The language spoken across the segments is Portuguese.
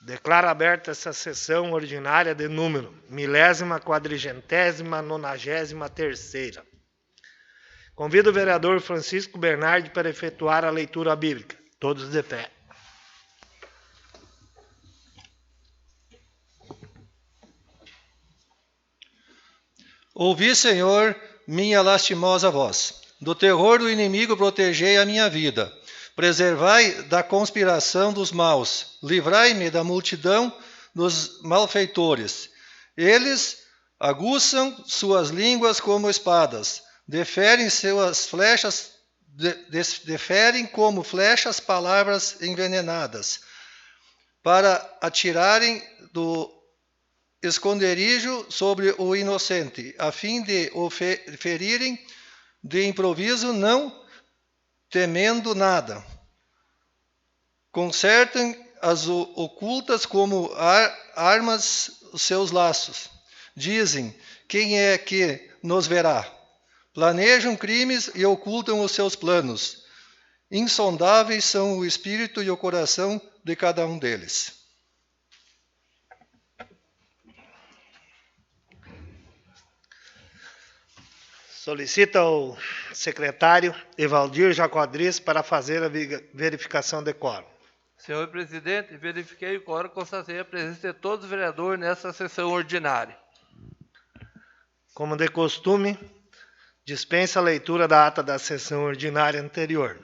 Declaro aberta essa sessão ordinária de número 1000/493ª. Convido o vereador Francisco Bernardi para efetuar a leitura bíblica. Todos de pé. Ouvi, Senhor, minha lastimosa voz. Do terror do inimigo protegei a minha vida. Preservai da conspiração dos maus. Livrai-me da multidão dos malfeitores. Eles aguçam suas línguas como espadas. Deferem como flechas palavras envenenadas, para atirarem do esconderijo sobre o inocente, a fim de o ferirem de improviso, não temendo nada. Consertem as ocultas como armas os seus laços. Dizem, quem é que nos verá? Planejam crimes e ocultam os seus planos. Insondáveis são o espírito e o coração de cada um deles. Solicita o secretário Evaldir Jacodris para fazer a verificação de quórum. Senhor presidente, verifiquei o quórum e constatei a presença de todos os vereadores nessa sessão ordinária. Como de costume, dispensa a leitura da ata da sessão ordinária anterior,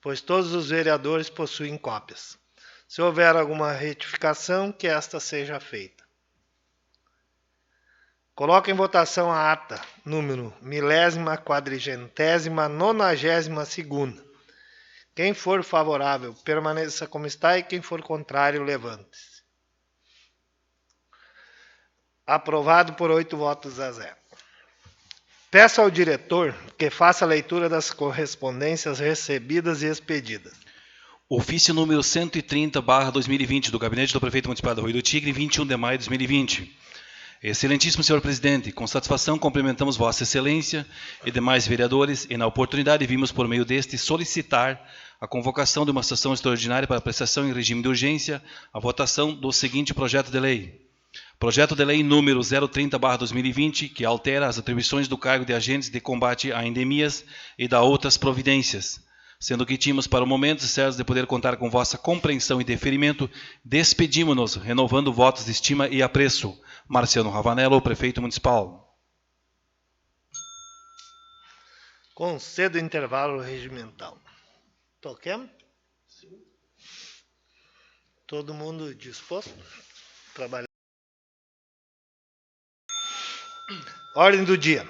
pois todos os vereadores possuem cópias. Se houver alguma retificação, que esta seja feita. Coloco em votação a ata número 1000/492ª. Quem for favorável, permaneça como está, e quem for contrário, levante-se. Aprovado por 8 votos a 0. Peço ao diretor que faça a leitura das correspondências recebidas e expedidas. Ofício número 130/2020 do Gabinete do Prefeito Municipal do Arroio do Tigre, 21 de maio de 2020. Excelentíssimo senhor presidente, com satisfação cumprimentamos Vossa Excelência e demais vereadores e, na oportunidade, vimos por meio deste solicitar a convocação de uma sessão extraordinária para prestação em regime de urgência a votação do seguinte projeto de lei. Projeto de lei número 030/2020, que altera as atribuições do cargo de agentes de combate a endemias e da outras providências. Sendo que tínhamos para o momento certos de poder contar com vossa compreensão e deferimento, despedimos-nos, renovando votos de estima e apreço. Marciano Ravanello, prefeito municipal. Concedo intervalo regimental. Toquemos? Sim. Todo mundo disposto? Trabalhar. Ordem do dia.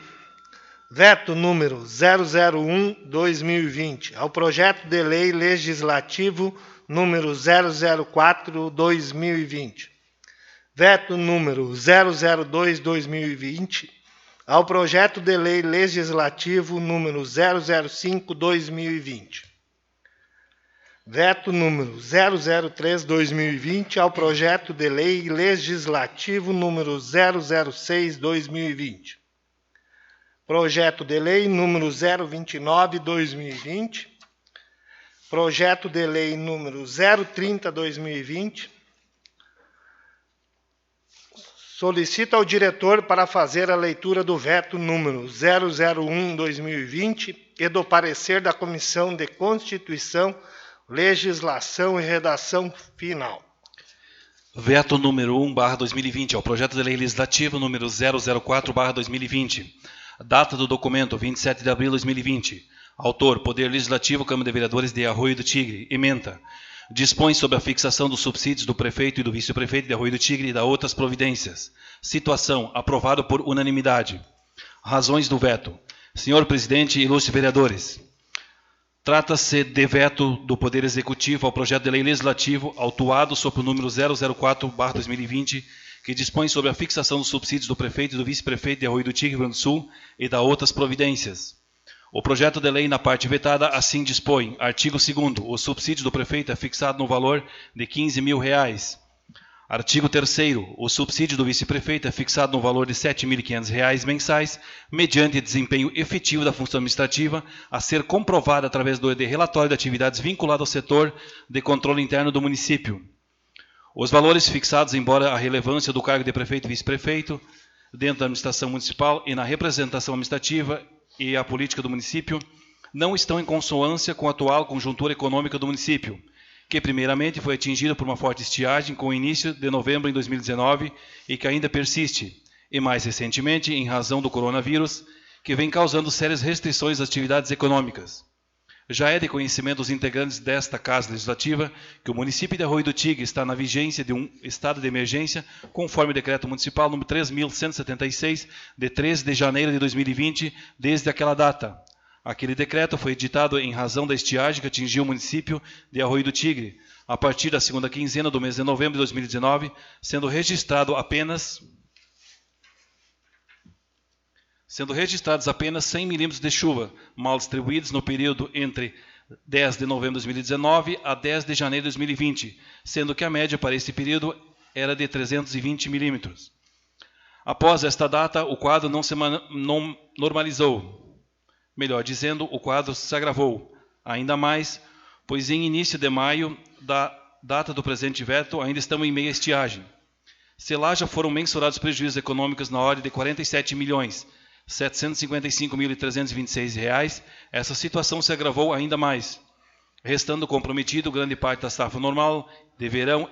Veto número 001/2020 ao projeto de lei legislativo número 004/2020. Veto número 002/2020 ao projeto de lei legislativo número 005/2020. Veto número 003/2020 ao projeto de lei legislativo número 006/2020. Projeto de lei número 029/2020. Projeto de lei número 030/2020. Solicito ao diretor para fazer a leitura do veto número 001/2020 e do parecer da Comissão de Constituição, Legislação e Redação Final. Veto número 1/2020 ao projeto de lei legislativo número 004/2020. Data do documento 27 de abril de 2020. Autor, Poder Legislativo, Câmara de Vereadores de Arroio do Tigre. Ementa. Dispõe sobre a fixação dos subsídios do prefeito e do vice-prefeito de Arroio do Tigre e da outras providências. Situação. Aprovado por unanimidade. Razões do veto. Senhor presidente e ilustres vereadores. Trata-se de veto do Poder Executivo ao projeto de lei legislativo autuado sob o número 004/2020, que dispõe sobre a fixação dos subsídios do prefeito e do vice-prefeito de Arroio do Tigre, Rio Grande do Sul e da outras providências. O projeto de lei, na parte vetada, assim dispõe. Artigo 2º. O subsídio do prefeito é fixado no valor de R$ 15.000. Artigo 3º. O subsídio do vice-prefeito é fixado no valor de R$ 7.500 mensais, mediante desempenho efetivo da função administrativa, a ser comprovada através de relatório de atividades vinculado ao setor de controle interno do município. Os valores fixados, embora a relevância do cargo de prefeito e vice-prefeito dentro da administração municipal e na representação administrativa e a política do município, não estão em consonância com a atual conjuntura econômica do município, que primeiramente foi atingida por uma forte estiagem com o início de novembro de 2019 e que ainda persiste, e mais recentemente em razão do coronavírus, que vem causando sérias restrições às atividades econômicas. Já é de conhecimento dos integrantes desta Casa Legislativa que o município de Arroio do Tigre está na vigência de um estado de emergência, conforme o decreto municipal número 3.176, de 13 de janeiro de 2020, desde aquela data. Aquele decreto foi editado em razão da estiagem que atingiu o município de Arroio do Tigre, a partir da segunda quinzena do mês de novembro de 2019, sendo registrados apenas 100 milímetros de chuva, mal distribuídos no período entre 10 de novembro de 2019 a 10 de janeiro de 2020, sendo que a média para esse período era de 320 milímetros. Após esta data, o quadro não se normalizou. Melhor dizendo, o quadro se agravou, ainda mais, pois em início de maio, da data do presente veto, ainda estamos em meia estiagem. Se lá já foram mensurados prejuízos econômicos na ordem de R$ 47.755.326, essa situação se agravou ainda mais, restando comprometido grande parte da safra normal de verão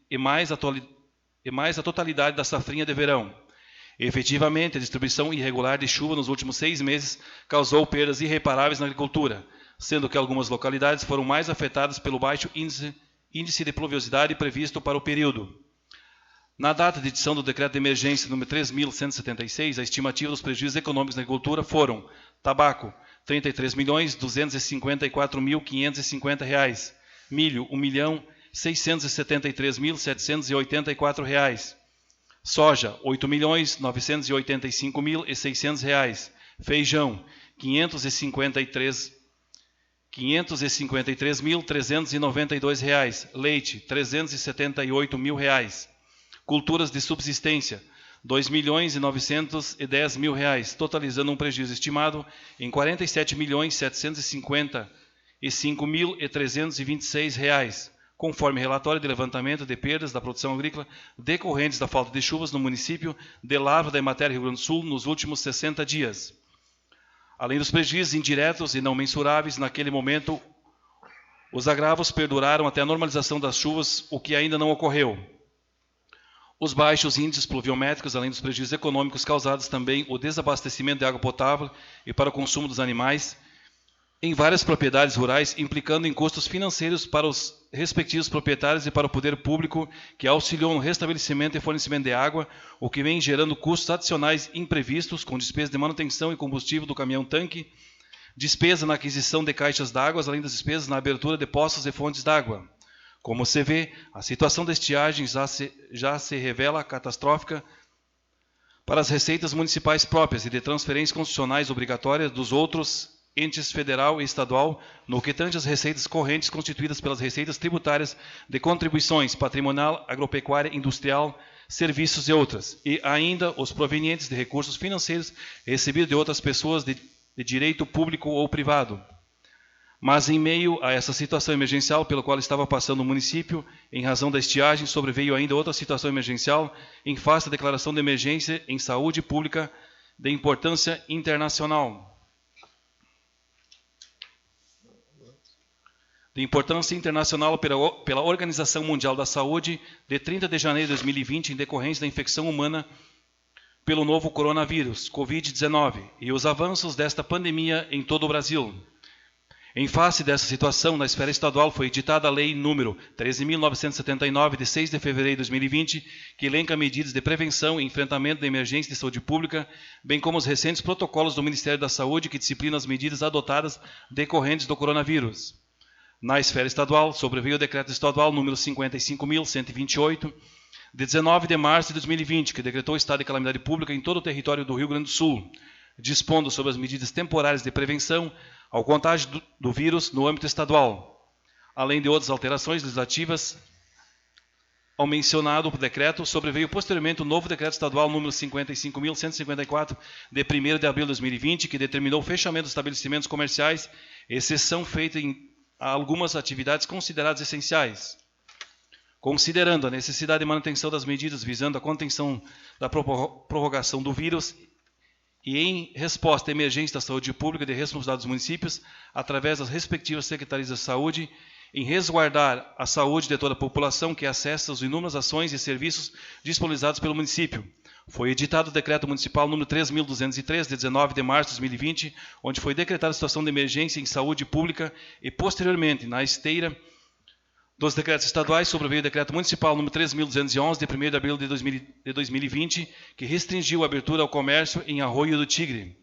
e mais a totalidade da safrinha de verão. Efetivamente, a distribuição irregular de chuva nos últimos 6 meses causou perdas irreparáveis na agricultura, sendo que algumas localidades foram mais afetadas pelo baixo índice de pluviosidade previsto para o período. Na data de edição do decreto de emergência número 3.176, a estimativa dos prejuízos econômicos na agricultura foram: tabaco, R$ 33.254.550, milho, R$ 1.673.784, soja, R$ 8.985.600, feijão, R$ 553.392, leite, R$ 378.000, culturas de subsistência, R$ 2.910.000, totalizando um prejuízo estimado em R$ 47.755.326, conforme relatório de levantamento de perdas da produção agrícola decorrentes da falta de chuvas no município de Lavra da Emater, Rio Grande do Sul, nos últimos 60 dias. Além dos prejuízos indiretos e não mensuráveis, naquele momento, os agravos perduraram até a normalização das chuvas, o que ainda não ocorreu. Os baixos índices pluviométricos, além dos prejuízos econômicos causados também o desabastecimento de água potável e para o consumo dos animais, em várias propriedades rurais, implicando em custos financeiros para os respectivos proprietários e para o poder público, que auxiliou no restabelecimento e fornecimento de água, o que vem gerando custos adicionais imprevistos, com despesa de manutenção e combustível do caminhão-tanque, despesa na aquisição de caixas d'água, além das despesas na abertura de poços e fontes d'água. Como se vê, a situação da estiagem já se revela catastrófica para as receitas municipais próprias e de transferências constitucionais obrigatórias dos outros entes federal e estadual, no que tange as receitas correntes constituídas pelas receitas tributárias de contribuições patrimonial, agropecuária, industrial, serviços e outras, e ainda os provenientes de recursos financeiros recebidos de outras pessoas de direito público ou privado. Mas, em meio a essa situação emergencial pela qual estava passando o município, em razão da estiagem, sobreveio ainda outra situação emergencial em face da declaração de emergência em saúde pública de importância internacional. Pela Organização Mundial da Saúde, de 30 de janeiro de 2020, em decorrência da infecção humana pelo novo coronavírus, Covid-19, e os avanços desta pandemia em todo o Brasil. Em face dessa situação, na esfera estadual foi editada a Lei número 13.979, de 6 de fevereiro de 2020, que elenca medidas de prevenção e enfrentamento da emergência de saúde pública, bem como os recentes protocolos do Ministério da Saúde que disciplinam as medidas adotadas decorrentes do coronavírus. Na esfera estadual, sobreveio o Decreto Estadual número 55.128, de 19 de março de 2020, que decretou o estado de calamidade pública em todo o território do Rio Grande do Sul, dispondo sobre as medidas temporárias de prevenção ao contágio do vírus no âmbito estadual, além de outras alterações legislativas. Ao mencionado decreto, sobreveio posteriormente o novo Decreto Estadual número 55.154, de 1º de abril de 2020, que determinou o fechamento dos estabelecimentos comerciais, exceção feita em algumas atividades consideradas essenciais. Considerando a necessidade de manutenção das medidas visando a contenção da propagação do vírus e em resposta à emergência da saúde pública de responsabilidade dos municípios, através das respectivas secretarias de saúde, em resguardar a saúde de toda a população que acessa as inúmeras ações e serviços disponibilizados pelo município. Foi editado o Decreto Municipal número 3.203, de 19 de março de 2020, onde foi decretada a situação de emergência em saúde pública e, posteriormente, na esteira dos decretos estaduais, sobreveio o Decreto Municipal número 3.211, de 1º de abril de 2020, que restringiu a abertura ao comércio em Arroio do Tigre.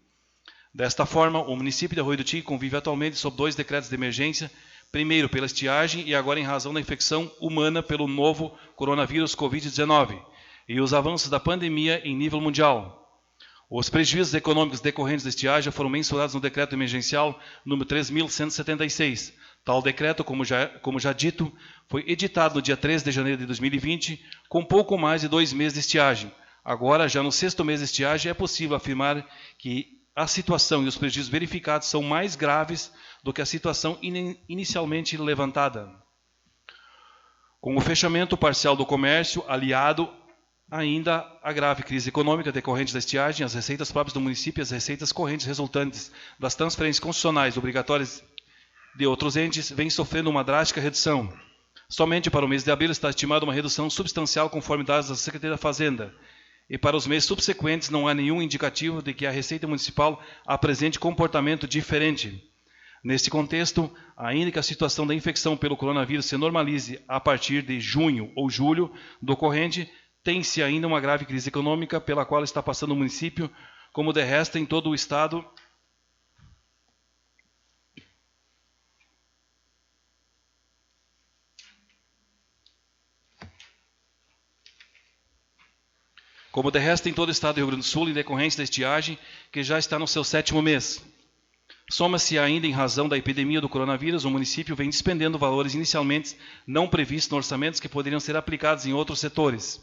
Desta forma, o município de Arroio do Tigre convive atualmente sob 2 decretos de emergência, primeiro pela estiagem e agora em razão da infecção humana pelo novo coronavírus Covid-19 e os avanços da pandemia em nível mundial. Os prejuízos econômicos decorrentes da estiagem foram mensurados no Decreto Emergencial número 3.176. Tal decreto, como já dito, foi editado no dia 13 de janeiro de 2020, com pouco mais de 2 meses de estiagem. Agora, já no 6º mês de estiagem, é possível afirmar que a situação e os prejuízos verificados são mais graves do que a situação inicialmente levantada. Com o fechamento parcial do comércio, aliado ainda à grave crise econômica decorrente da estiagem, as receitas próprias do município e as receitas correntes resultantes das transferências constitucionais obrigatórias de outros entes vêm sofrendo uma drástica redução. Somente para o mês de abril está estimada uma redução substancial conforme dados da Secretaria da Fazenda. E para os meses subsequentes não há nenhum indicativo de que a Receita Municipal apresente comportamento diferente. Neste contexto, ainda que a situação da infecção pelo coronavírus se normalize a partir de junho ou julho do corrente, tem-se ainda uma grave crise econômica pela qual está passando o município, como de resto em todo o estado. Como de resto em todo o estado do Rio Grande do Sul, em decorrência da estiagem, que já está no seu 7º mês. Soma-se ainda em razão da epidemia do coronavírus, o município vem despendendo valores inicialmente não previstos no orçamento que poderiam ser aplicados em outros setores.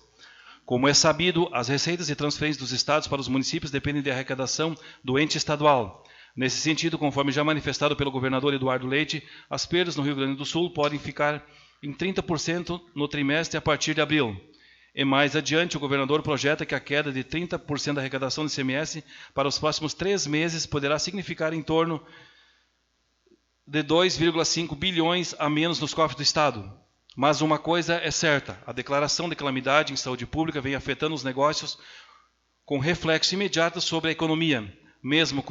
Como é sabido, as receitas e transferências dos estados para os municípios dependem da arrecadação do ente estadual. Nesse sentido, conforme já manifestado pelo governador Eduardo Leite, as perdas no Rio Grande do Sul podem ficar em 30% no trimestre a partir de abril. E mais adiante, o governador projeta que a queda de 30% da arrecadação do ICMS para os próximos 3 meses poderá significar em torno de 2,5 bilhões a menos nos cofres do Estado. Mas uma coisa é certa, a declaração de calamidade em saúde pública vem afetando os negócios com reflexo imediato sobre a economia. Mesmo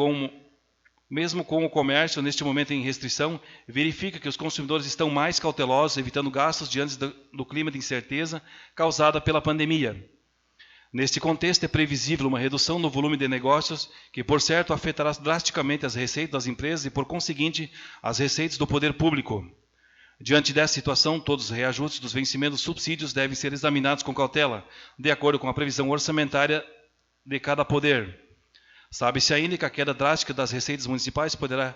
com o comércio, neste momento em restrição, verifica que os consumidores estão mais cautelosos, evitando gastos diante do clima de incerteza causada pela pandemia. Neste contexto, é previsível uma redução no volume de negócios, que, por certo, afetará drasticamente as receitas das empresas e, por conseguinte, as receitas do poder público. Diante dessa situação, todos os reajustes dos vencimentos dos subsídios devem ser examinados com cautela, de acordo com a previsão orçamentária de cada poder. Sabe-se ainda que a queda drástica das receitas municipais poderá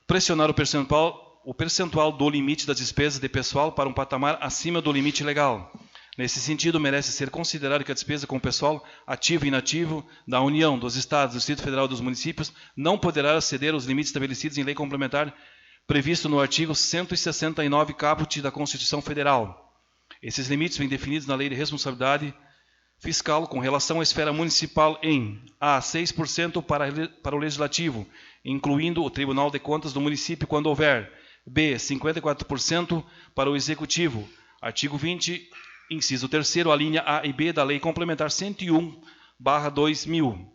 pressionar o percentual do limite das despesas de pessoal para um patamar acima do limite legal. Nesse sentido, merece ser considerado que a despesa com o pessoal ativo e inativo da União, dos Estados, do Distrito Federal e dos municípios não poderá exceder os limites estabelecidos em lei complementar previsto no artigo 169 caput da Constituição Federal. Esses limites vêm definidos na Lei de Responsabilidade Fiscal com relação à esfera municipal em A. 6% para o Legislativo, incluindo o Tribunal de Contas do município quando houver. B. 54% para o Executivo. Artigo 20, inciso 3º, a linha A e B da Lei Complementar 101/2000.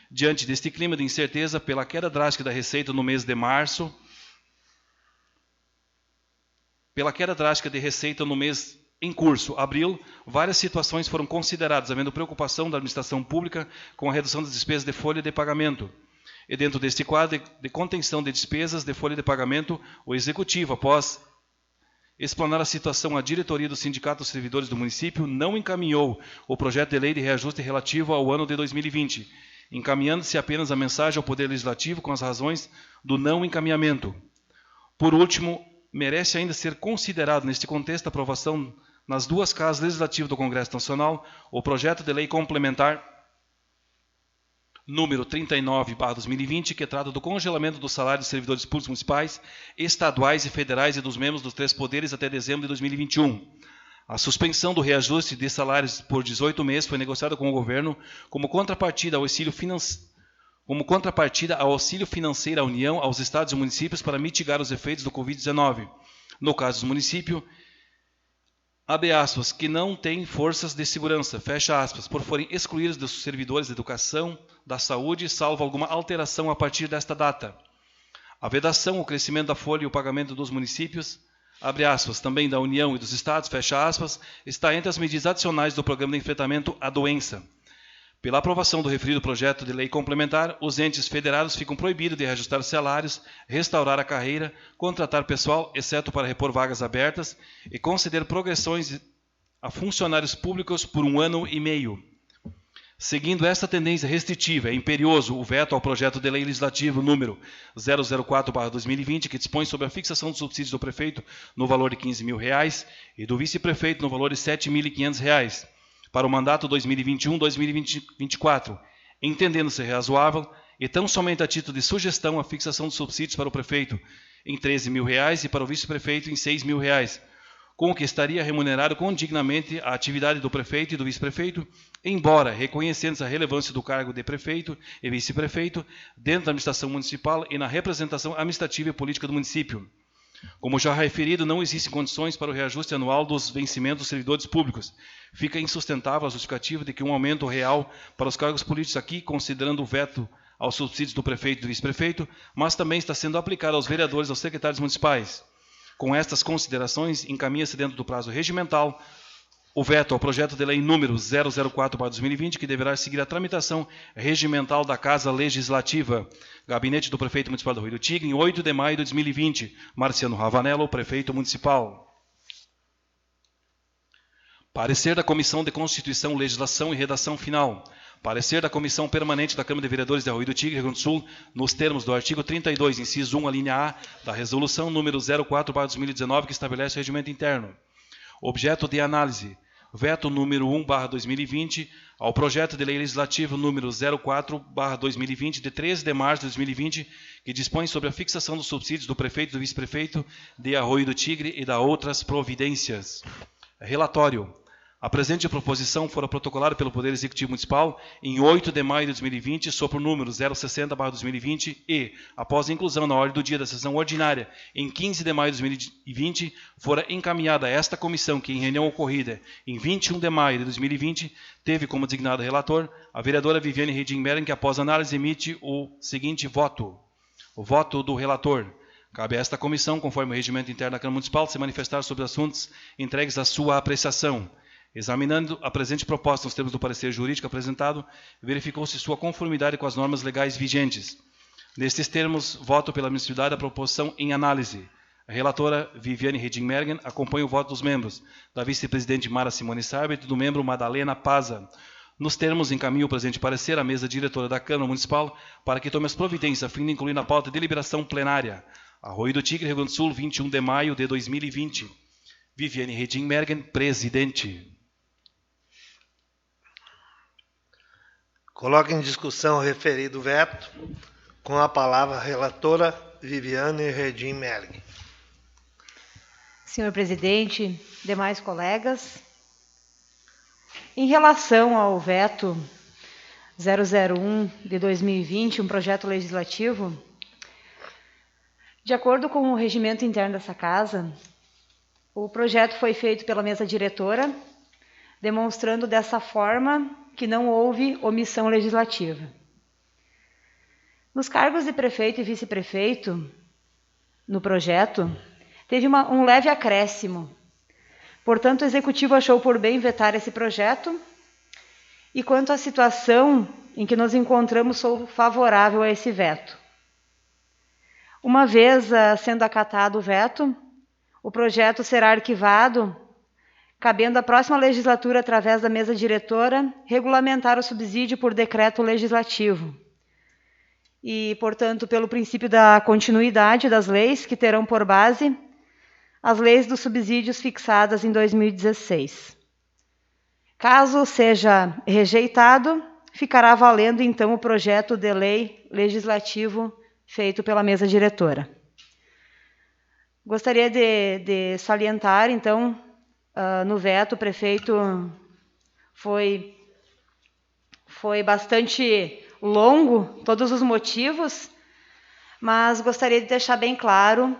Diante deste clima de incerteza pela queda drástica da receita no mês de março, em curso, abril, várias situações foram consideradas, havendo preocupação da administração pública com a redução das despesas de folha de pagamento. E dentro deste quadro de contenção de despesas de folha de pagamento, o Executivo, após explanar a situação à diretoria do Sindicato dos Servidores do município, não encaminhou o projeto de lei de reajuste relativo ao ano de 2020, encaminhando-se apenas a mensagem ao Poder Legislativo com as razões do não encaminhamento. Por último, merece ainda ser considerado neste contexto a aprovação nas 2 casas legislativas do Congresso Nacional o projeto de lei complementar número 39/2020, que trata do congelamento do salário dos servidores públicos municipais, estaduais e federais e dos membros dos 3 poderes até dezembro de 2021. A suspensão do reajuste de salários por 18 meses foi negociada com o governo como contrapartida ao auxílio financeiro à União, aos estados e municípios para mitigar os efeitos do Covid-19. No caso dos municípios, abre aspas, que não têm forças de segurança, fecha aspas, por forem excluídos dos servidores da educação, da saúde, salvo alguma alteração a partir desta data. A vedação, o crescimento da folha e o pagamento dos municípios, abre aspas, também da União e dos estados, fecha aspas, está entre as medidas adicionais do Programa de Enfrentamento à Doença. Pela aprovação do referido projeto de lei complementar, os entes federados ficam proibidos de reajustar salários, restaurar a carreira, contratar pessoal, exceto para repor vagas abertas, e conceder progressões a funcionários públicos por 1 ano e meio. Seguindo esta tendência restritiva, é imperioso o veto ao projeto de lei legislativo número 004/2020, que dispõe sobre a fixação dos subsídios do prefeito no valor de R$ 15.000 e do vice-prefeito no valor de R$ 7.500, para o mandato 2021-2024, entendendo-se razoável e tão somente a título de sugestão a fixação dos subsídios para o prefeito em R$ 13.000 e para o vice-prefeito em R$ 6.000, com o que estaria remunerado condignamente a atividade do prefeito e do vice-prefeito, embora reconhecendo a relevância do cargo de prefeito e vice-prefeito dentro da administração municipal e na representação administrativa e política do município. Como já referido, não existem condições para o reajuste anual dos vencimentos dos servidores públicos. Fica insustentável a justificativa de que um aumento real para os cargos políticos aqui, considerando o veto aos subsídios do prefeito e do vice-prefeito, mas também está sendo aplicado aos vereadores e aos secretários municipais. Com estas considerações, encaminha-se dentro do prazo regimental o veto ao projeto de lei número 004/2020, que deverá seguir a tramitação regimental da Casa Legislativa. Gabinete do Prefeito Municipal do Rio do Tigre, em 8 de maio de 2020. Marciano Ravanello, Prefeito Municipal. Parecer da Comissão de Constituição, Legislação e Redação Final. Parecer da Comissão Permanente da Câmara de Vereadores de Rio do Tigre, Rio Grande do Sul, nos termos do artigo 32, inciso 1, a linha A, da Resolução número 04/2019, que estabelece o regimento interno. Objeto de análise. Veto número 1/2020 ao projeto de lei legislativo número 04/2020, de 13 de março de 2020, que dispõe sobre a fixação dos subsídios do prefeito e do vice-prefeito de Arroio do Tigre e da outras providências. Relatório. A presente proposição fora protocolada pelo Poder Executivo Municipal em 8 de maio de 2020, sob o número 060/2020 e, após a inclusão na ordem do dia da sessão ordinária em 15 de maio de 2020, fora encaminhada a esta comissão que, em reunião ocorrida em 21 de maio de 2020, teve como designado relator a vereadora Viviane Reding-Mergen, que, após análise, emite o seguinte voto. O voto do relator. Cabe a esta comissão, conforme o regimento interno da Câmara Municipal, se manifestar sobre assuntos entregues à sua apreciação. Examinando a presente proposta nos termos do parecer jurídico apresentado, verificou-se sua conformidade com as normas legais vigentes. Nestes termos, voto pela admissibilidade da proposição em análise. A relatora Viviane Reding-Mergen acompanha o voto dos membros, da vice-presidente Mara Simone Sarbet e do membro Madalena Paza. Nos termos, encaminho o presente parecer à mesa diretora da Câmara Municipal para que tome as providências a fim de incluir na pauta de deliberação plenária. Arroio do Tigre, Rio Grande do Sul, 21 de maio de 2020. Viviane Reding-Mergen, presidente. Coloco em discussão o referido veto. Com a palavra a relatora Viviane Reding-Mergen. Senhor presidente, demais colegas, em relação ao veto 001 de 2020, um projeto legislativo, de acordo com o regimento interno dessa casa, o projeto foi feito pela mesa diretora, demonstrando dessa forma que não houve omissão legislativa. Nos cargos de prefeito e vice-prefeito, no projeto, teve um leve acréscimo. Portanto, o Executivo achou por bem vetar esse projeto e, quanto à situação em que nos encontramos, sou favorável a esse veto. Uma vez sendo acatado o veto, o projeto será arquivado, cabendo à próxima legislatura, através da mesa diretora, regulamentar o subsídio por decreto legislativo. E, portanto, pelo princípio da continuidade das leis, que terão por base as leis dos subsídios fixadas em 2016. Caso seja rejeitado, ficará valendo, então, o projeto de lei legislativo feito pela mesa diretora. Gostaria de salientar, então, no veto, o prefeito foi bastante longo, todos os motivos, mas gostaria de deixar bem claro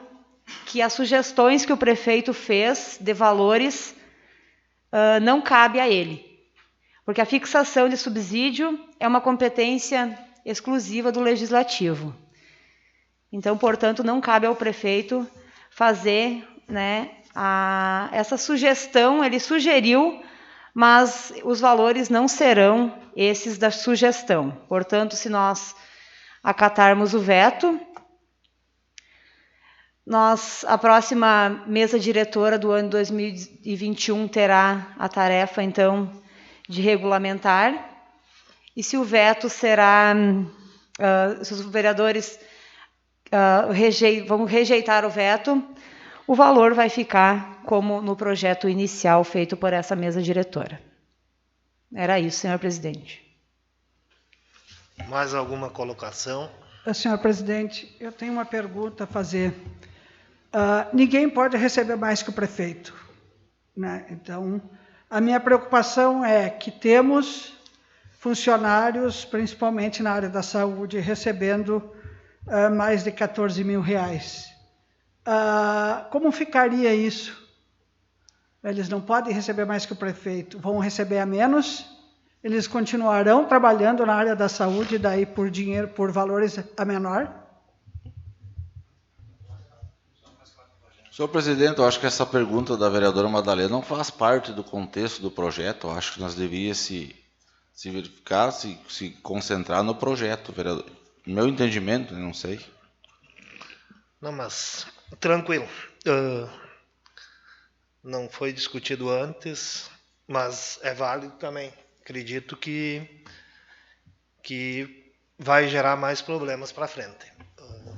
que as sugestões que o prefeito fez de valores não cabe a ele, porque a fixação de subsídio é uma competência exclusiva do Legislativo. Então, portanto, não cabe ao prefeito fazer, né, essa sugestão. Ele sugeriu, mas os valores não serão esses da sugestão. Portanto, se nós acatarmos o veto, a próxima mesa diretora do ano 2021 terá a tarefa, então, de regulamentar. E se o veto será, se os vereadores vão rejeitar o veto, o valor vai ficar como no projeto inicial feito por essa mesa diretora. Era isso, senhor presidente. Mais alguma colocação? Senhor presidente, eu tenho uma pergunta a fazer. Ninguém pode receber mais que o prefeito, né? Então, a minha preocupação é que temos funcionários, principalmente na área da saúde, recebendo mais de 14 mil reais. Como ficaria isso? Eles não podem receber mais que o prefeito, vão receber a menos? Eles continuarão trabalhando na área da saúde, daí por dinheiro, por valores a menor? Senhor presidente, eu acho que essa pergunta da vereadora Madalena não faz parte do contexto do projeto. Eu acho que nós deveríamos se verificar, se concentrar no projeto, vereador. Meu entendimento, não sei. Não, mas tranquilo. Não foi discutido antes, mas é válido também. Acredito que vai gerar mais problemas para frente.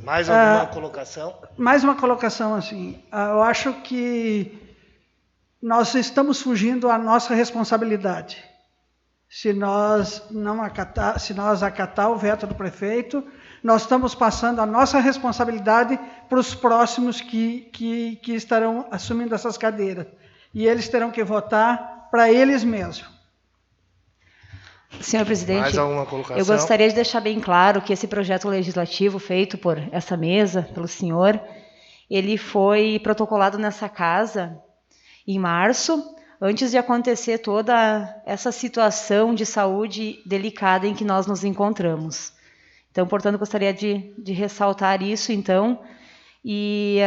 Mais alguma colocação? Mais uma colocação, assim. Eu acho que nós estamos fugindo à nossa responsabilidade. Se nós acatar o veto do prefeito, nós estamos passando a nossa responsabilidade para os próximos que estarão assumindo essas cadeiras. E eles terão que votar para eles mesmos. Senhor presidente, mais alguma colocação? Eu gostaria de deixar bem claro que esse projeto legislativo feito por essa mesa, pelo senhor, ele foi protocolado nessa casa em março, antes de acontecer toda essa situação de saúde delicada em que nós nos encontramos. Então, portanto, gostaria de ressaltar isso, então. E,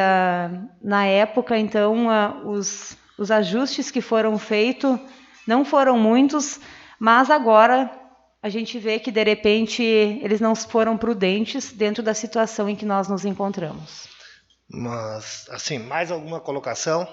na época, então, os ajustes que foram feitos não foram muitos, mas agora a gente vê que, de repente, eles não foram prudentes dentro da situação em que nós nos encontramos. Mas, assim, mais alguma colocação?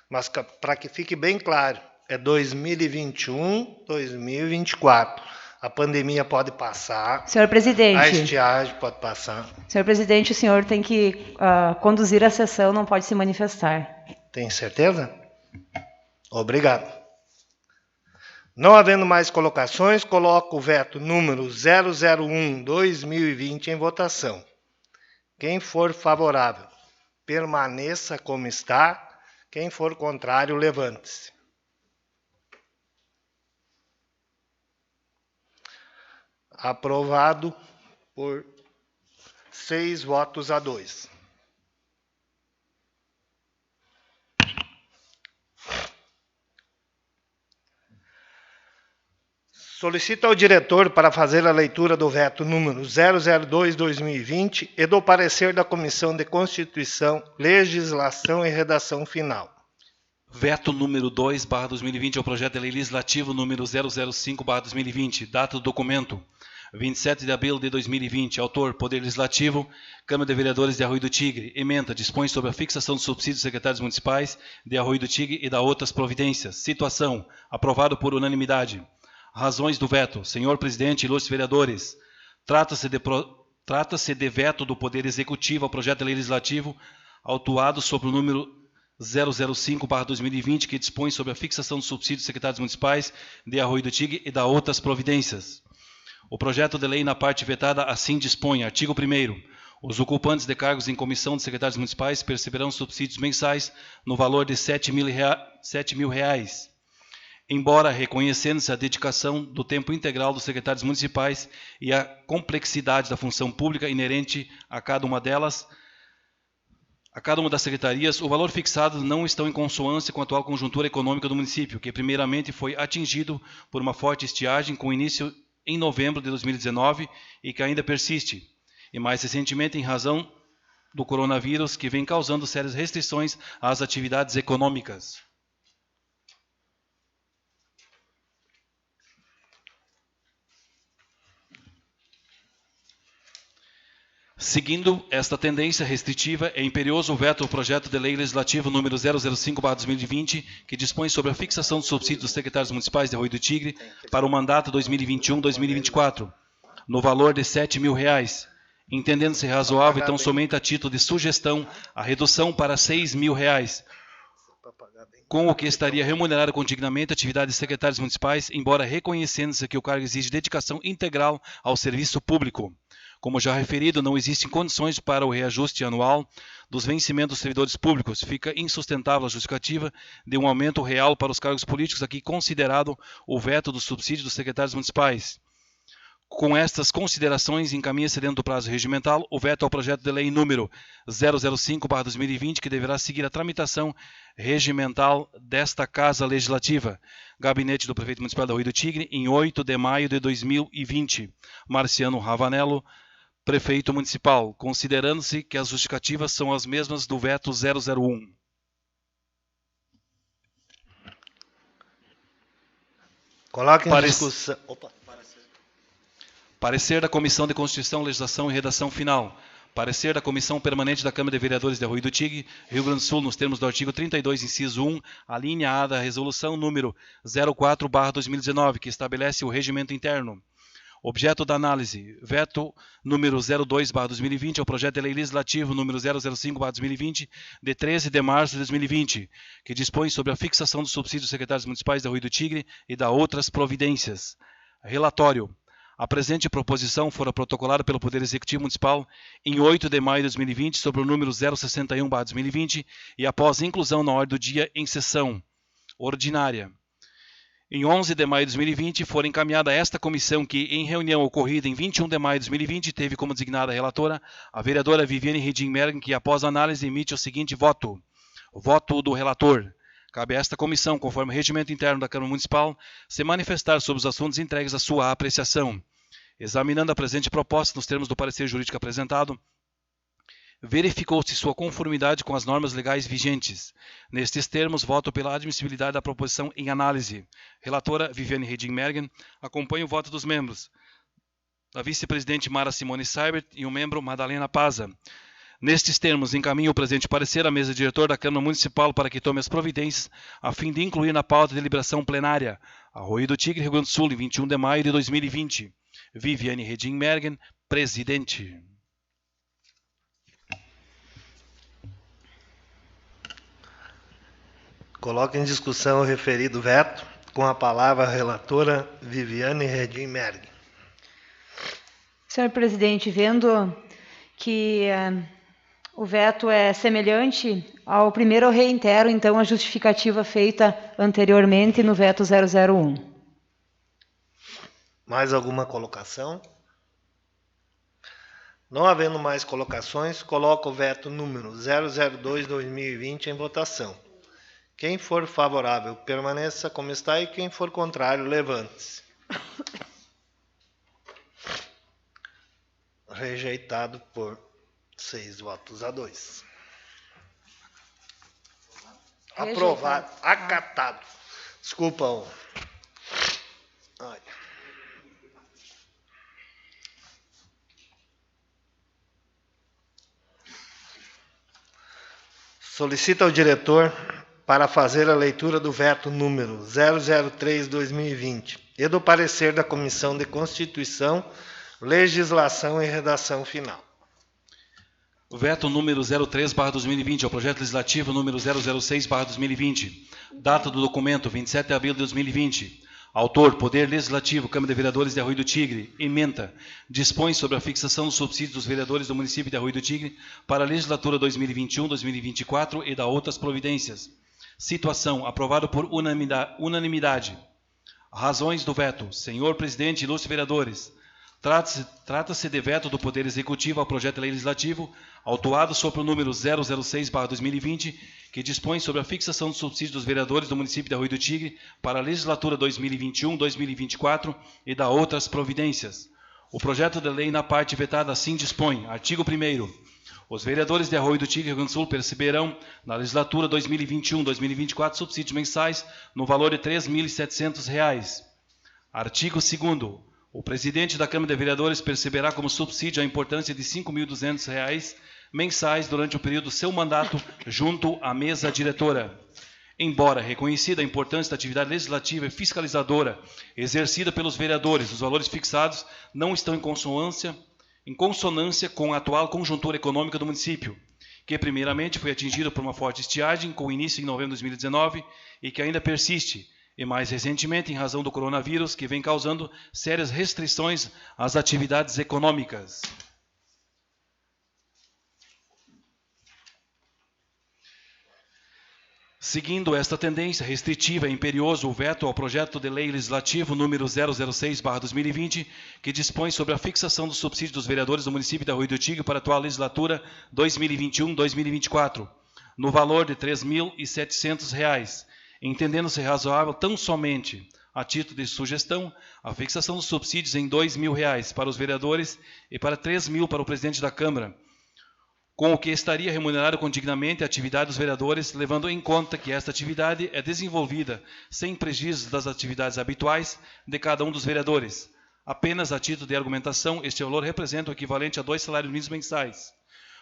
Mas para que fique bem claro, é 2021, 2024. A pandemia pode passar. Senhor presidente. A estiagem pode passar. Senhor presidente, o senhor tem que conduzir a sessão, não pode se manifestar. Tem certeza? Obrigado. Não havendo mais colocações, coloco o veto número 001/2020 em votação. Quem for favorável, permaneça como está. Quem for contrário, levante-se. Aprovado por 6-2. Solicito ao diretor para fazer a leitura do veto número 002/2020 e do parecer da Comissão de Constituição, Legislação e Redação Final. Veto número 2/2020 ao projeto de lei legislativo número 005/2020. Data do documento: 27 de abril de 2020. Autor: Poder Legislativo, Câmara de Vereadores de Arroio do Tigre. Ementa: dispõe sobre a fixação dos subsídios dos secretários municipais de Arroio do Tigre e da outras providências. Situação: aprovado por unanimidade. Razões do veto. Senhor presidente, ilustres vereadores, trata-se de veto do Poder Executivo ao projeto de lei legislativo autuado sobre o número 005/2020, que dispõe sobre a fixação dos subsídios dos secretários municipais de Arroio do Tigre e da outras providências. O projeto de lei, na parte vetada, assim dispõe. Artigo 1º. Os ocupantes de cargos em comissão de secretários municipais perceberão subsídios mensais no valor de R$7.000, embora reconhecendo-se a dedicação do tempo integral dos secretários municipais e a complexidade da função pública inerente a cada uma delas. A cada uma das secretarias, o valor fixado não está em consonância com a atual conjuntura econômica do município, que primeiramente foi atingido por uma forte estiagem com início em novembro de 2019 e que ainda persiste, e mais recentemente em razão do coronavírus, que vem causando sérias restrições às atividades econômicas. Seguindo esta tendência restritiva, é imperioso o veto ao projeto de lei legislativo número 005/2020, que dispõe sobre a fixação do subsídio dos secretários municipais de Arroio do Tigre para o mandato 2021-2024, no valor de R$7.000, entendendo-se razoável, então, somente a título de sugestão, a redução para R$6.000, com o que estaria remunerado condignamente a atividade de secretários municipais, embora reconhecendo-se que o cargo exige dedicação integral ao serviço público. Como já referido, não existem condições para o reajuste anual dos vencimentos dos servidores públicos. Fica insustentável a justificativa de um aumento real para os cargos políticos, aqui considerado o veto do subsídio dos secretários municipais. Com estas considerações, encaminha-se dentro do prazo regimental o veto ao projeto de lei número 005/2020, que deverá seguir a tramitação regimental desta Casa Legislativa. Gabinete do Prefeito Municipal de Arroio do Tigre, em 8 de maio de 2020. Marciano Ravanello, Prefeito Municipal, considerando-se que as justificativas são as mesmas do veto 001. Coloque em discussão. Parecer da Comissão de Constituição, Legislação e Redação Final. Parecer da Comissão Permanente da Câmara de Vereadores de Arroio do Tigre, Rio Grande do Sul, nos termos do artigo 32, inciso 1, a linha A da Resolução número 04/2019, que estabelece o regimento interno. Objeto da análise, veto número 02/2020 ao projeto de lei legislativo número 005/2020, de 13 de março de 2020, que dispõe sobre a fixação dos subsídios dos secretários municipais de Arroio do Tigre e da outras providências. Relatório. A presente proposição fora protocolada pelo Poder Executivo Municipal em 8 de maio de 2020 sobre o número 061/2020 e após inclusão na ordem do dia em sessão ordinária. Em 11 de maio de 2020, foi encaminhada a esta comissão que, em reunião ocorrida em 21 de maio de 2020, teve como designada relatora a vereadora Viviane Reding-Mergen, que, após análise, emite o seguinte voto. Voto do relator. Cabe a esta comissão, conforme o regimento interno da Câmara Municipal, se manifestar sobre os assuntos entregues à sua apreciação. Examinando a presente proposta nos termos do parecer jurídico apresentado, verificou-se sua conformidade com as normas legais vigentes. Nestes termos, voto pela admissibilidade da proposição em análise. Relatora Viviane Reding-Mergen. Acompanha o voto dos membros. A vice-presidente Mara Simone Seibert e o membro Madalena Paza. Nestes termos, encaminho o presente parecer à mesa diretor da Câmara Municipal para que tome as providências a fim de incluir na pauta de deliberação plenária. Arroio do Tigre, Rio Grande do Sul, em 21 de maio de 2020. Viviane Reding-Mergen, presidente. Coloque em discussão o referido veto, com a palavra a relatora Viviane Reding-Mergen. Senhor presidente, vendo que o veto é semelhante ao primeiro, eu reitero, então, a justificativa feita anteriormente no veto 001. Mais alguma colocação? Não havendo mais colocações, coloco o veto número 002/2020 em votação. Quem for favorável, permaneça como está, e quem for contrário, levante-se. Rejeitado por 6-2. Aprovado. Acatado. Desculpa. Ai. Solicita ao diretor para fazer a leitura do veto número 003/2020 e do parecer da Comissão de Constituição, Legislação e Redação Final. Veto número 03/2020 ao projeto legislativo número 006/2020. Data do documento 27 de abril de 2020. Autor, Poder Legislativo, Câmara de Vereadores de Arroio do Tigre, ementa, dispõe sobre a fixação do subsídio dos vereadores do município de Arroio do Tigre para a legislatura 2021-2024 e da outras providências. Situação, aprovado por unanimidade. Razões do veto. Senhor Presidente, ilustres vereadores, trata-se de veto do Poder Executivo ao projeto legislativo autuado sobre o número 006/2020, que dispõe sobre a fixação do subsídio dos vereadores do município de Arroio do Tigre para a legislatura 2021-2024 e da outras providências. O projeto de lei na parte vetada assim dispõe. Artigo 1º. Os vereadores de Arroio do Tigre e Rio Grande do Sul perceberão, na legislatura 2021-2024, subsídios mensais no valor de R$ 3.700. Artigo 2º. O presidente da Câmara de Vereadores perceberá como subsídio a importância de R$ 5.200 mensais durante o período do seu mandato junto à mesa diretora. Embora reconhecida a importância da atividade legislativa e fiscalizadora exercida pelos vereadores, os valores fixados não estão em consonância com a atual conjuntura econômica do município, que primeiramente foi atingido por uma forte estiagem com início em novembro de 2019 e que ainda persiste, e mais recentemente em razão do coronavírus, que vem causando sérias restrições às atividades econômicas. Seguindo esta tendência restritiva e imperioso, o veto ao projeto de lei legislativo número 006/2020, que dispõe sobre a fixação do subsídio dos vereadores do município de Arroio do Tigre para a atual legislatura 2021-2024, no valor de R$ 3.700, entendendo-se razoável tão somente, a título de sugestão, a fixação dos subsídios em R$ 2.000 para os vereadores e para R$ 3.000 para o presidente da Câmara, com o que estaria remunerado condignamente a atividade dos vereadores, levando em conta que esta atividade é desenvolvida sem prejuízo das atividades habituais de cada um dos vereadores. Apenas a título de argumentação, este valor representa o equivalente a 2 salários mínimos mensais.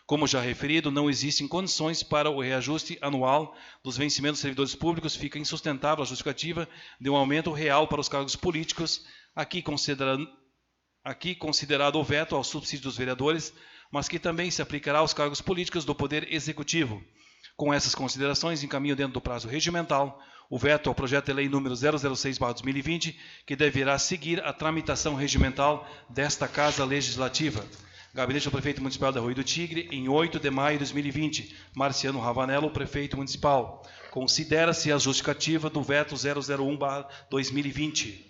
Como já referido, não existem condições para o reajuste anual dos vencimentos dos servidores públicos, fica insustentável a justificativa de um aumento real para os cargos políticos, aqui considerado o veto ao subsídio dos vereadores, mas que também se aplicará aos cargos políticos do Poder Executivo. Com essas considerações, encaminho dentro do prazo regimental o veto ao projeto de lei número 006/2020, que deverá seguir a tramitação regimental desta Casa Legislativa. Gabinete do Prefeito Municipal de Arroio do Tigre, em 8 de maio de 2020. Marciano Ravanello, Prefeito Municipal. Considera-se a justificativa do veto 001/2020.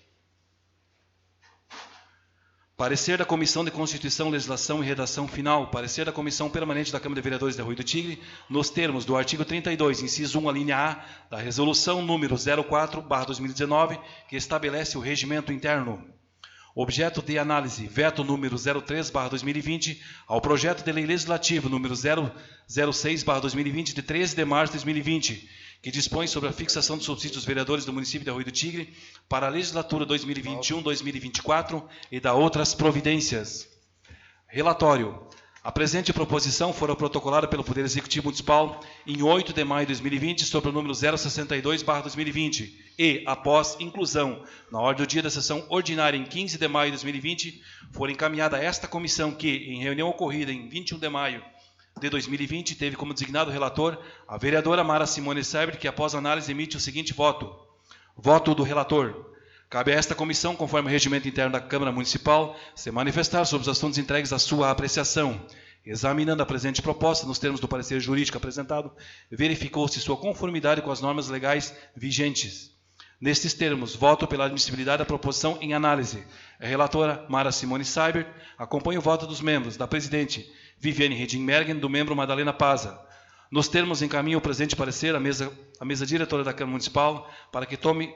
Parecer da Comissão de Constituição, Legislação e Redação Final. Parecer da Comissão Permanente da Câmara de Vereadores de Arroio do Tigre, nos termos do artigo 32, inciso 1, a linha A, da Resolução número 04/2019, que estabelece o regimento interno. Objeto de análise, veto número 03/2020, ao projeto de lei legislativo número 006/2020, de 13 de março de 2020, que dispõe sobre a fixação do subsídio dos vereadores do município de Arroio do Tigre para a legislatura 2021-2024 e da outras providências. Relatório. A presente proposição fora protocolada pelo Poder Executivo Municipal em 8 de maio de 2020 sobre o número 062/2020 e, após inclusão na ordem do dia da sessão ordinária em 15 de maio de 2020, for encaminhada a esta comissão que, em reunião ocorrida em 21 de maio de 2020, teve como designado relator a vereadora Mara Simone Seibert, que após análise emite o seguinte voto. Voto do relator. Cabe a esta comissão, conforme o regimento interno da Câmara Municipal, se manifestar sobre os assuntos entregues à sua apreciação. Examinando a presente proposta, nos termos do parecer jurídico apresentado, verificou-se sua conformidade com as normas legais vigentes. Nestes termos, voto pela admissibilidade da proposição em análise. A relatora Mara Simone Seibert acompanha o voto dos membros, da presidente Viviane Reding-Mergen, do membro Madalena Paza. Nos termos, encaminha o presente parecer à mesa diretora da Câmara Municipal para que tome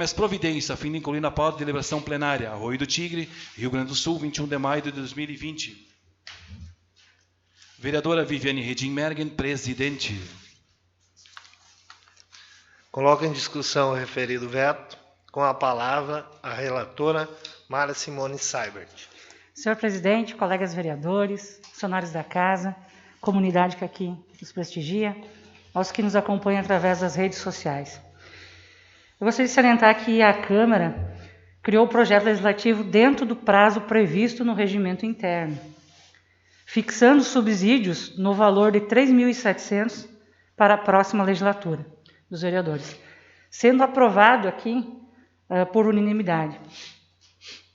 as providências a fim de incluir na pauta de deliberação plenária Arroio do Tigre, Rio Grande do Sul, 21 de maio de 2020. Vereadora Viviane Reding-Mergen, presidente. Coloco em discussão o referido veto. Com a palavra, a relatora Mara Simone Seibert. Senhor presidente, colegas vereadores, funcionários da casa, comunidade que aqui nos prestigia, aos que nos acompanham através das redes sociais. Eu gostaria de salientar que a Câmara criou o projeto legislativo dentro do prazo previsto no regimento interno, fixando subsídios no valor de R$ 3.700 para a próxima legislatura dos vereadores, sendo aprovado aqui por unanimidade.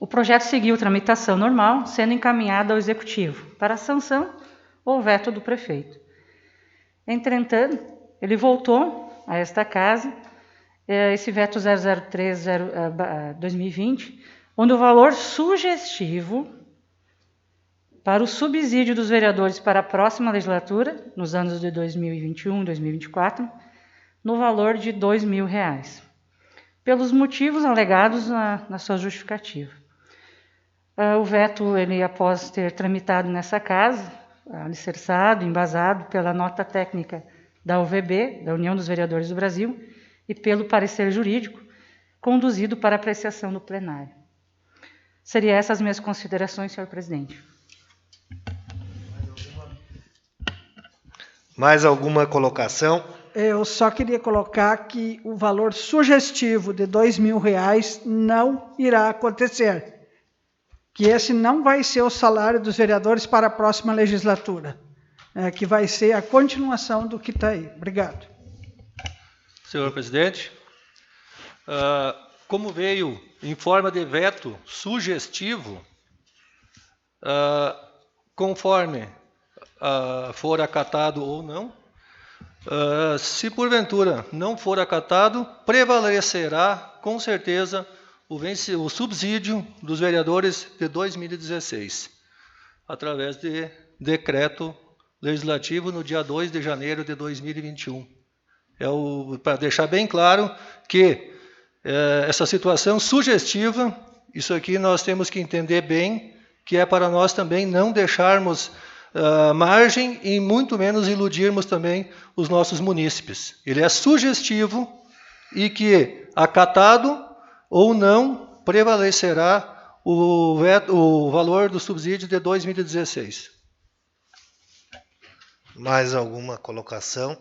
O projeto seguiu tramitação normal, sendo encaminhado ao Executivo para sanção ou veto do prefeito. Entretanto, ele voltou a esta casa, esse veto 003/2020, onde o valor sugestivo para o subsídio dos vereadores para a próxima legislatura, nos anos de 2021 e 2024, no valor de R$ 2.000, pelos motivos alegados na sua justificativa. O veto, ele, após ter tramitado nessa casa, alicerçado, embasado pela nota técnica da UVB, da União dos Vereadores do Brasil, e pelo parecer jurídico, conduzido para apreciação do plenário. Seriam essas as minhas considerações, senhor presidente. Mais alguma colocação? Eu só queria colocar que o valor sugestivo de R$ 2.000 não irá acontecer. Que esse não vai ser o salário dos vereadores para a próxima legislatura. Que vai ser a continuação do que está aí. Obrigado. Senhor presidente, como veio em forma de veto sugestivo, conforme for acatado ou não, se porventura não for acatado, prevalecerá com certeza o subsídio dos vereadores de 2016, através de decreto legislativo no dia 2 de janeiro de 2021. Para deixar bem claro que essa situação sugestiva, isso aqui nós temos que entender bem, que é para nós também não deixarmos margem e muito menos iludirmos também os nossos munícipes. Ele é sugestivo e que, acatado ou não, prevalecerá o valor do subsídio de 2016. Mais alguma colocação?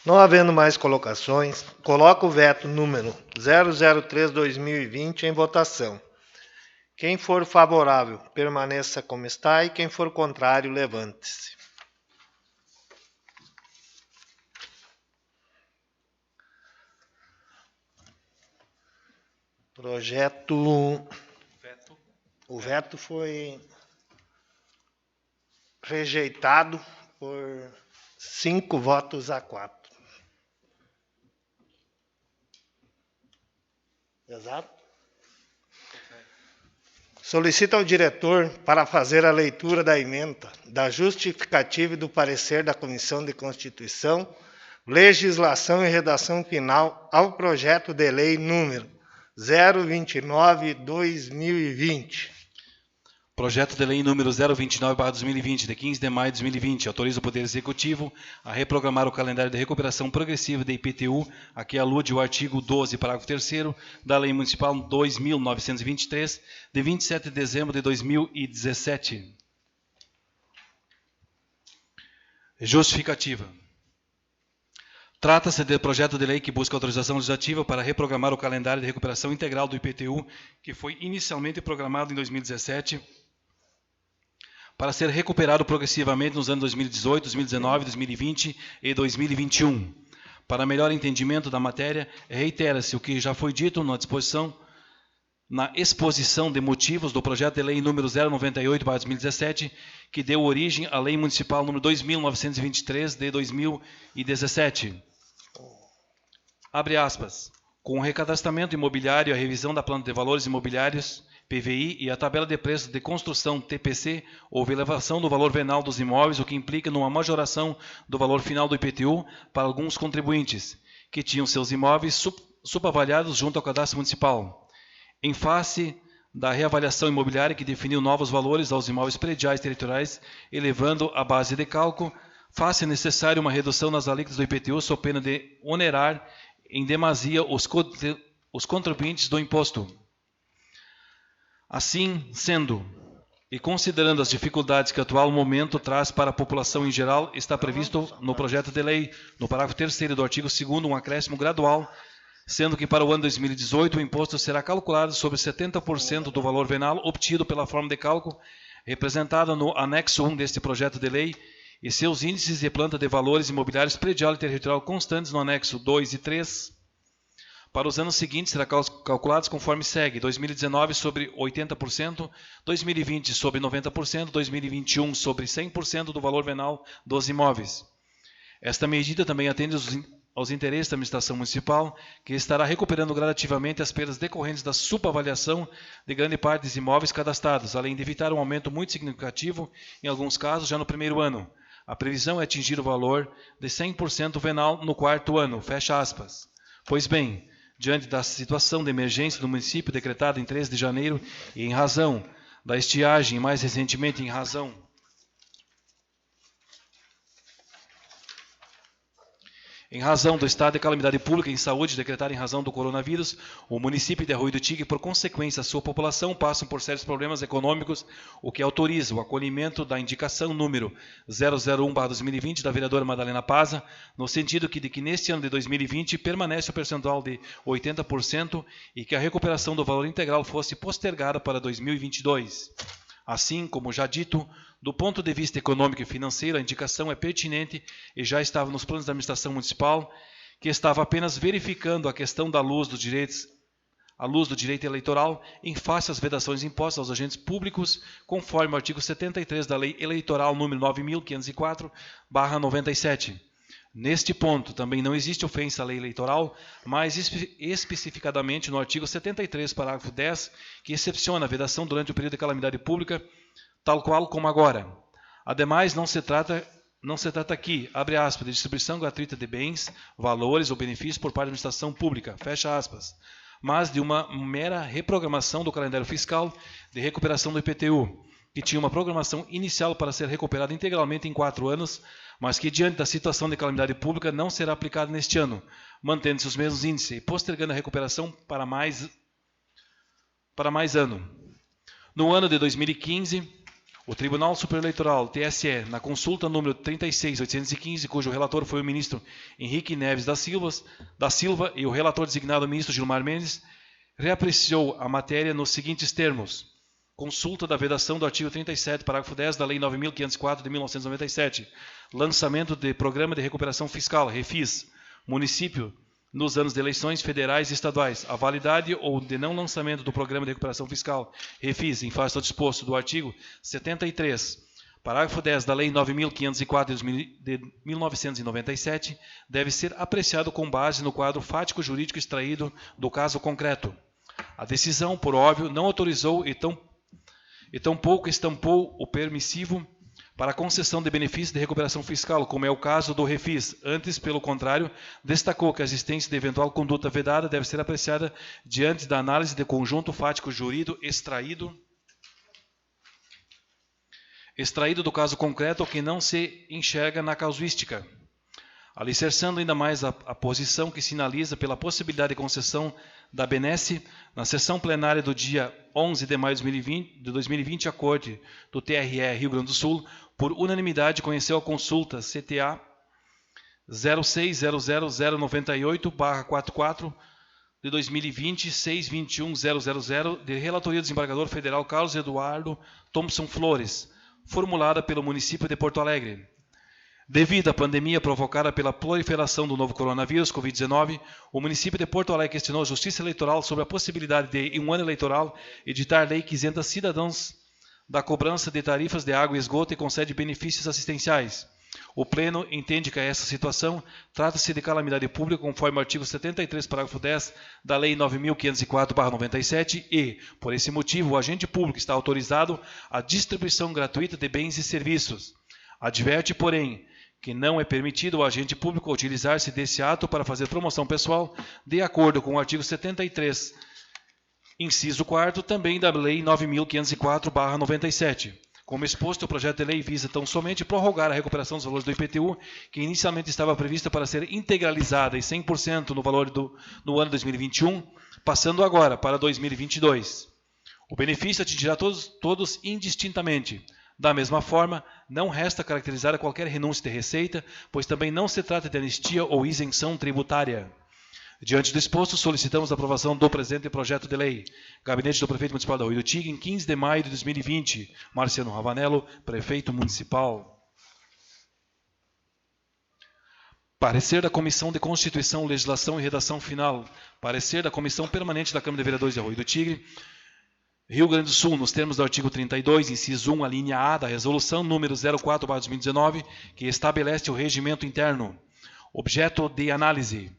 Não havendo mais colocações, coloco o veto número 003/2020 em votação. Quem for favorável, permaneça como está, e quem for contrário, levante-se. O veto foi rejeitado por 5 votos a 4. Exato? Solicita ao diretor para fazer a leitura da emenda, da justificativa e do parecer da Comissão de Constituição, Legislação e Redação Final ao projeto de lei número 029/2020. Projeto de lei número 029/2020, de 15 de maio de 2020, autoriza o Poder Executivo a reprogramar o calendário de recuperação progressiva da IPTU, a que alude o artigo 12, parágrafo 3º, da Lei Municipal 2.923, de 27 de dezembro de 2017. Justificativa. Trata-se de projeto de lei que busca autorização legislativa para reprogramar o calendário de recuperação integral do IPTU, que foi inicialmente programado em 2017, para ser recuperado progressivamente nos anos 2018, 2019, 2020 e 2021. Para melhor entendimento da matéria, reitera-se o que já foi dito na exposição de motivos do projeto de lei número 098/2017, que deu origem à Lei Municipal número 2.923 de 2017. Abre aspas. Com o recadastramento imobiliário e a revisão da planta de valores imobiliários, PVI, e a tabela de preços de construção, TPC, houve elevação do valor venal dos imóveis, o que implica numa majoração do valor final do IPTU para alguns contribuintes, que tinham seus imóveis subavaliados junto ao cadastro municipal. Em face da reavaliação imobiliária que definiu novos valores aos imóveis prediais territoriais, elevando a base de cálculo, faz-se necessário uma redução nas alíquotas do IPTU, sob pena de onerar em demasia os contribuintes do imposto. Assim sendo, e considerando as dificuldades que o atual momento traz para a população em geral, está previsto no projeto de lei, no parágrafo 3º do artigo 2º, um acréscimo gradual, sendo que para o ano 2018 o imposto será calculado sobre 70% do valor venal obtido pela forma de cálculo representada no anexo 1 deste projeto de lei, e seus índices de planta de valores imobiliários predial e territorial constantes no anexo 2 e 3. Para os anos seguintes, será calculados conforme segue: 2019 sobre 80%, 2020 sobre 90%, 2021 sobre 100% do valor venal dos imóveis. Esta medida também atende aos interesses da administração municipal, que estará recuperando gradativamente as perdas decorrentes da subavaliação de grande parte dos imóveis cadastrados, além de evitar um aumento muito significativo, em alguns casos, já no primeiro ano. A previsão é atingir o valor de 100% venal no quarto ano, fecha aspas. Pois bem, diante da situação de emergência do município decretada em 13 de janeiro e em razão da estiagem e mais recentemente em razão do estado de calamidade pública em saúde decretado em razão do coronavírus, o município de Arroio do Tigre, por consequência, a sua população passam por sérios problemas econômicos, o que autoriza o acolhimento da indicação número 001/2020 da vereadora Madalena Paza, no sentido de que neste ano de 2020 permanece o percentual de 80% e que a recuperação do valor integral fosse postergada para 2022. Assim, como já dito, do ponto de vista econômico e financeiro, a indicação é pertinente e já estava nos planos da administração municipal, que estava apenas verificando a questão da luz do direito eleitoral em face às vedações impostas aos agentes públicos, conforme o artigo 73 da Lei Eleitoral número 9.504/97. Neste ponto, também não existe ofensa à lei eleitoral, mas especificadamente no artigo 73, parágrafo 10, que excepciona a vedação durante o período de calamidade pública, tal qual como agora. Ademais, não se trata aqui, abre aspas, de distribuição gratuita de bens, valores ou benefícios por parte da administração pública, fecha aspas, mas de uma mera reprogramação do calendário fiscal de recuperação do IPTU, que tinha uma programação inicial para ser recuperada integralmente em 4 anos, mas que, diante da situação de calamidade pública, não será aplicada neste ano, mantendo-se os mesmos índices e postergando a recuperação para mais ano. No ano de 2015, o Tribunal Superior Eleitoral, TSE, na consulta número 36.815, cujo relator foi o ministro Henrique Neves da Silva e o relator designado o ministro Gilmar Mendes, reapreciou a matéria nos seguintes termos: consulta da vedação do artigo 37, parágrafo 10 da Lei 9.504 de 1997, lançamento de Programa de Recuperação Fiscal, REFIS, município, nos anos de eleições federais e estaduais, a validade ou de não lançamento do Programa de Recuperação Fiscal, REFIS, em face ao disposto do artigo 73, parágrafo 10 da Lei 9.504 de 1997, deve ser apreciado com base no quadro fático-jurídico extraído do caso concreto. A decisão, por óbvio, não autorizou e tampouco estampou o permissivo para a concessão de benefícios de recuperação fiscal, como é o caso do REFIS. Antes, pelo contrário, destacou que a existência de eventual conduta vedada deve ser apreciada diante da análise de conjunto fático-jurídico extraído do caso concreto, que não se enxerga na casuística, alicerçando ainda mais a posição que sinaliza pela possibilidade de concessão da benesse. Na sessão plenária do dia 11 de maio de 2020, a Corte do TRE Rio Grande do Sul, por unanimidade, conheceu a consulta CTA 0600098/44 de 2020, 621.000, de relatoria do desembargador federal Carlos Eduardo Thompson Flores, formulada pelo município de Porto Alegre. Devido à pandemia provocada pela proliferação do novo coronavírus, Covid-19, o município de Porto Alegre questionou a Justiça Eleitoral sobre a possibilidade de, em um ano eleitoral, editar lei que isenta cidadãos da cobrança de tarifas de água e esgoto e concede benefícios assistenciais. O Pleno entende que essa situação trata-se de calamidade pública, conforme o artigo 73, parágrafo 10 da Lei 9.504/97 e, por esse motivo, o agente público está autorizado à distribuição gratuita de bens e serviços. Adverte, porém, que não é permitido ao agente público utilizar-se desse ato para fazer promoção pessoal, de acordo com o artigo 73, inciso 4º, também da Lei 9.504/97. Como exposto, o projeto de lei visa tão somente prorrogar a recuperação dos valores do IPTU, que inicialmente estava prevista para ser integralizada em 100% no valor no ano 2021, passando agora para 2022. O benefício atingirá todos indistintamente. Da mesma forma, não resta caracterizar qualquer renúncia de receita, pois também não se trata de anistia ou isenção tributária. Diante do exposto, solicitamos a aprovação do presente projeto de lei. Gabinete do Prefeito Municipal de Arroio do Tigre, em 15 de maio de 2020. Marciano Ravanello, Prefeito Municipal. Parecer da Comissão de Constituição, Legislação e Redação Final. Parecer da Comissão Permanente da Câmara de Vereadores de Arroio do Tigre, Rio Grande do Sul, nos termos do artigo 32, inciso 1, a linha A da Resolução número 04/2019, que estabelece o regimento interno. Objeto de análise.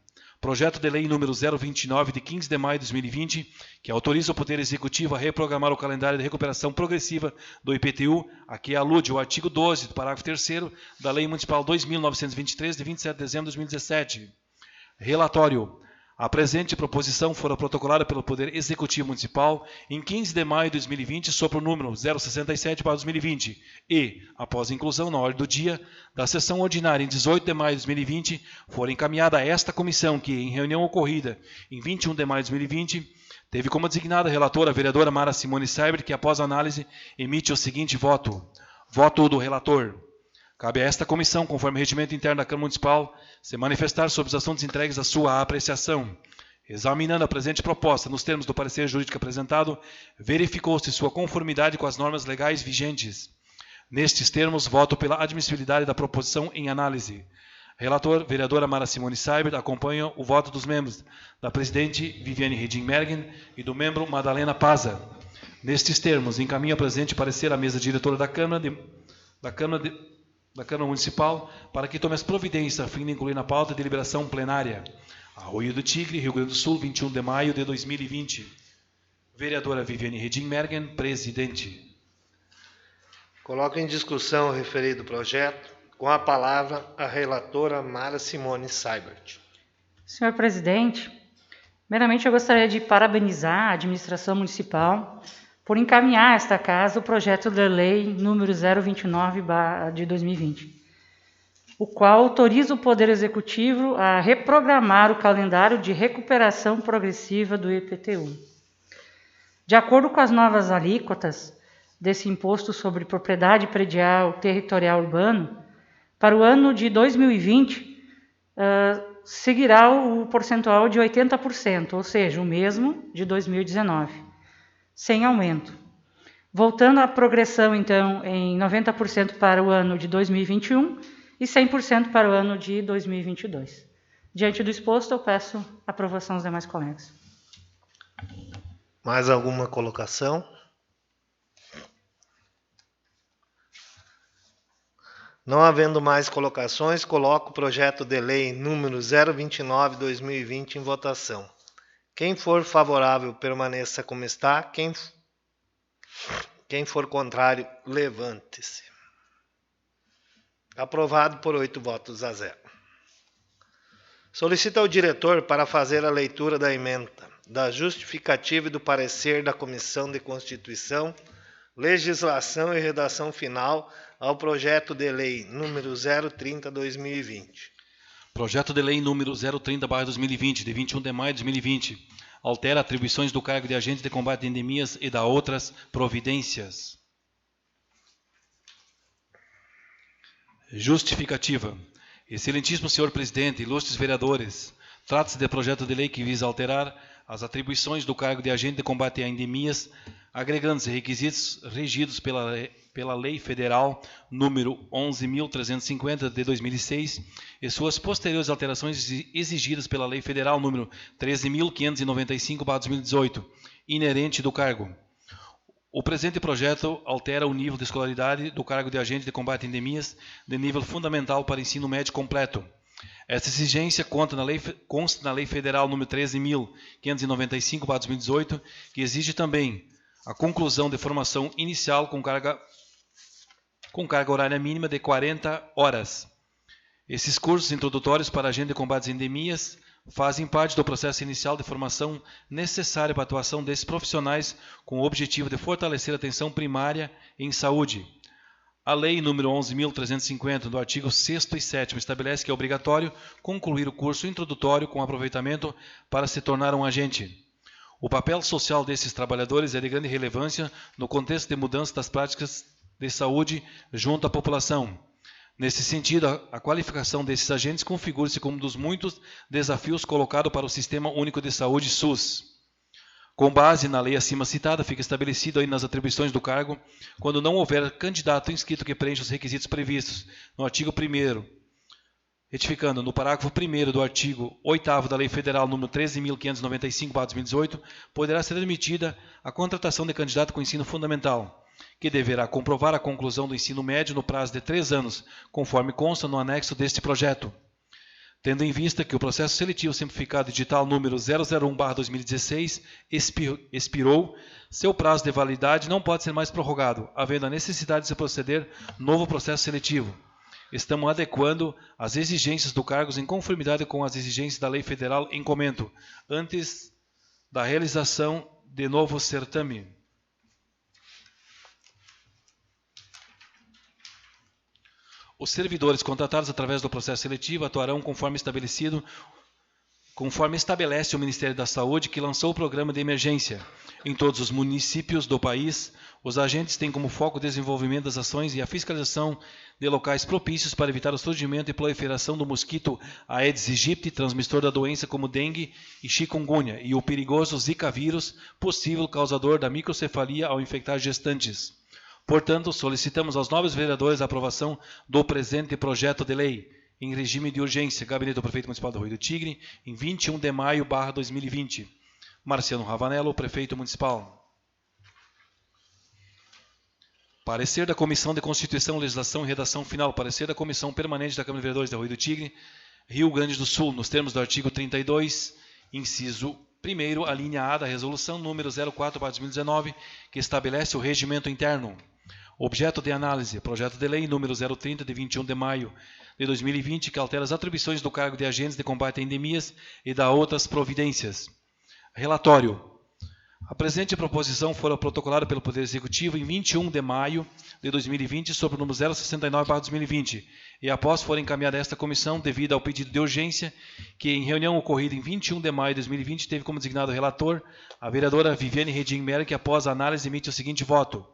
Projeto de Lei número 029, de 15 de maio de 2020, que autoriza o Poder Executivo a reprogramar o calendário de recuperação progressiva do IPTU, a que alude o artigo 12 do parágrafo 3º da Lei Municipal 2.923, de 27 de dezembro de 2017. Relatório. A presente proposição fora protocolada pelo Poder Executivo Municipal em 15 de maio de 2020, sob o número 067/2020, e, após a inclusão na ordem do dia da sessão ordinária em 18 de maio de 2020, for encaminhada a esta comissão que, em reunião ocorrida em 21 de maio de 2020, teve como designada relatora a vereadora Mara Simone Seibert, que, após análise, emite o seguinte voto. Voto do relator. Cabe a esta comissão, conforme o regimento interno da Câmara Municipal, se manifestar sobre os assuntos entregues à sua apreciação. Examinando a presente proposta nos termos do parecer jurídico apresentado, verificou-se sua conformidade com as normas legais vigentes. Nestes termos, voto pela admissibilidade da proposição em análise. Relator, vereadora Mara Simone Seibert, acompanha o voto dos membros da presidente Viviane Reding-Mergen e do membro Madalena Paza. Nestes termos, encaminho a presente parecer à mesa diretora da Câmara Municipal para que tome as providências a fim de incluir na pauta de deliberação plenária. Arroio do Tigre, Rio Grande do Sul, 21 de maio de 2020. Vereadora Viviane Reding-Mergen, presidente. Coloco em discussão o referido projeto. Com a palavra, a relatora Mara Simone Seibert. Senhor presidente, primeiramente eu gostaria de parabenizar a administração municipal por encaminhar a esta casa o projeto de lei número 029 de 2020, o qual autoriza o Poder Executivo a reprogramar o calendário de recuperação progressiva do IPTU. De acordo com as novas alíquotas desse imposto sobre propriedade predial territorial urbano, para o ano de 2020, seguirá o percentual de 80%, ou seja, o mesmo de 2019, sem aumento. Voltando à progressão, então, em 90% para o ano de 2021 e 100% para o ano de 2022. Diante do exposto, eu peço aprovação aos demais colegas. Mais alguma colocação? Não havendo mais colocações, coloco o projeto de lei número 029/2020 em votação. Quem for favorável, permaneça como está. Quem for contrário, levante-se. Aprovado por 8 votos a 0. Solicito ao diretor para fazer a leitura da emenda, da justificativa e do parecer da Comissão de Constituição, Legislação e Redação Final ao projeto de lei número 030/2020. Projeto de lei número 030/2020, de 21 de maio de 2020, altera atribuições do cargo de agente de combate a endemias e dá outras providências. Justificativa. Excelentíssimo senhor presidente, ilustres vereadores, trata-se de projeto de lei que visa alterar as atribuições do cargo de agente de combate a endemias, agregando-se requisitos regidos pela Lei Federal número 11.350 de 2006 e suas posteriores alterações exigidas pela Lei Federal número 13.595/2018, inerente do cargo. O presente projeto altera o nível de escolaridade do cargo de agente de combate a endemias de nível fundamental para ensino médio completo. Essa exigência consta na Lei Federal número 13.595/2018, que exige também a conclusão de formação inicial com carga horária mínima de 40 horas. Esses cursos introdutórios para agente de combate a endemias fazem parte do processo inicial de formação necessária para a atuação desses profissionais com o objetivo de fortalecer a atenção primária em saúde. A Lei número 11.350, do artigo 6º e 7º, estabelece que é obrigatório concluir o curso introdutório com aproveitamento para se tornar um agente. O papel social desses trabalhadores é de grande relevância no contexto de mudança das práticas de saúde junto à população. Nesse sentido, a qualificação desses agentes configura-se como um dos muitos desafios colocados para o Sistema Único de Saúde, SUS. Com base na lei acima citada, fica estabelecido aí nas atribuições do cargo, quando não houver candidato inscrito que preencha os requisitos previstos no artigo 1º, Retificando, no parágrafo 1º do artigo 8º da Lei Federal nº 13.595/2018, poderá ser admitida a contratação de candidato com ensino fundamental, que deverá comprovar a conclusão do ensino médio no prazo de 3 anos, conforme consta no anexo deste projeto. Tendo em vista que o processo seletivo simplificado edital número 001/2016 expirou, seu prazo de validade não pode ser mais prorrogado, havendo a necessidade de se proceder novo processo seletivo. Estamos adequando as exigências do cargo em conformidade com as exigências da Lei Federal em comento, antes da realização de novo certame. Os servidores contratados através do processo seletivo atuarão conforme estabelece o Ministério da Saúde, que lançou o programa de emergência. Em todos os municípios do país, os agentes têm como foco o desenvolvimento das ações e a fiscalização de locais propícios para evitar o surgimento e proliferação do mosquito Aedes aegypti, transmissor da doença como dengue e chikungunya, e o perigoso Zika vírus, possível causador da microcefalia ao infectar gestantes. Portanto, solicitamos aos nobres vereadores a aprovação do presente projeto de lei, em regime de urgência, Gabinete do Prefeito Municipal do Rio do Tigre, em 21 de maio, 2020. Marciano Ravanello, Prefeito Municipal. Parecer da Comissão de Constituição, Legislação e Redação Final. Parecer da Comissão Permanente da Câmara de Vereadores do Rio do Tigre, Rio Grande do Sul, nos termos do artigo 32, inciso 1º, a linha A da Resolução número 04/2019, que estabelece o regimento interno. Objeto de análise, projeto de lei número 030, de 21 de maio de 2020, que altera as atribuições do cargo de agentes de combate a endemias e da outras providências. Relatório. A presente proposição fora protocolada pelo Poder Executivo em 21 de maio de 2020, sob o número 069/2020, e após for encaminhada a esta comissão, devido ao pedido de urgência, que em reunião ocorrida em 21 de maio de 2020, teve como designado relator a vereadora Viviane Reding-Merck, que após a análise emite o seguinte voto.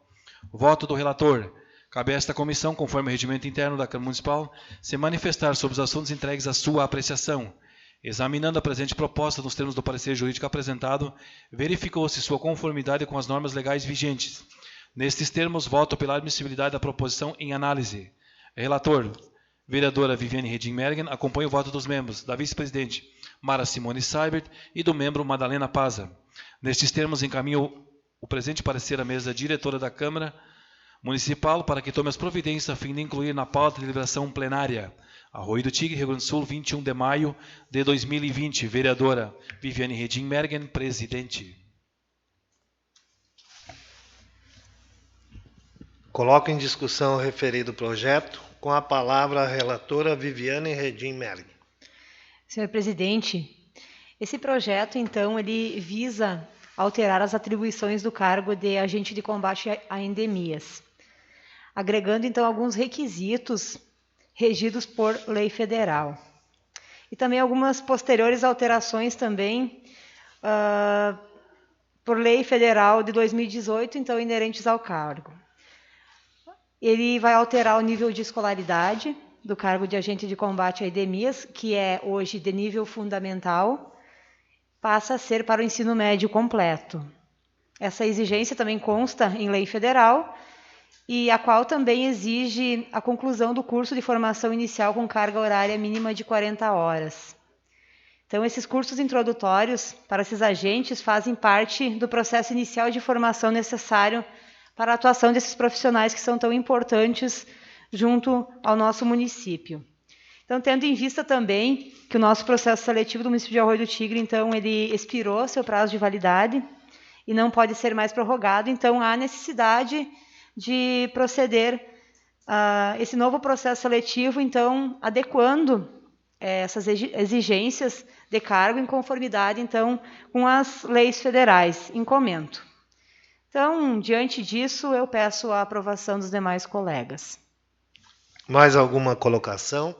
Voto do relator. Cabe a esta comissão, conforme o regimento interno da Câmara Municipal, se manifestar sobre os assuntos entregues à sua apreciação. Examinando a presente proposta nos termos do parecer jurídico apresentado, verificou-se sua conformidade com as normas legais vigentes. Nestes termos, voto pela admissibilidade da proposição em análise. Relator, vereadora Viviane Reding-Mergen, acompanha o voto dos membros, da vice-presidente Mara Simone Seibert e do membro Madalena Paza. Nestes termos, encaminho o presente parecer à mesa diretora da Câmara Municipal para que tome as providências a fim de incluir na pauta de deliberação plenária. Arroio do Tigre, Rio Grande do Sul, 21 de maio de 2020. Vereadora Viviane Reding-Mergen, presidente. Coloco em discussão o referido projeto. Com a palavra a relatora Viviane Reding-Mergen. Senhor presidente, esse projeto, então, ele visa alterar as atribuições do cargo de agente de combate a endemias, agregando, então, alguns requisitos regidos por lei federal. E também algumas posteriores alterações também por lei federal de 2018, então, inerentes ao cargo. Ele vai alterar o nível de escolaridade do cargo de agente de combate a endemias, que é hoje de nível fundamental, passa a ser para o ensino médio completo. Essa exigência também consta em lei federal, e a qual também exige a conclusão do curso de formação inicial com carga horária mínima de 40 horas. Então, esses cursos introdutórios para esses agentes fazem parte do processo inicial de formação necessário para a atuação desses profissionais que são tão importantes junto ao nosso município. Então, tendo em vista também que o nosso processo seletivo do município de Arroio do Tigre, então, ele expirou seu prazo de validade e não pode ser mais prorrogado, então há necessidade de proceder a esse novo processo seletivo, então, adequando essas exigências de cargo em conformidade, então, com as leis federais em comento. Então, diante disso, eu peço a aprovação dos demais colegas. Mais alguma colocação?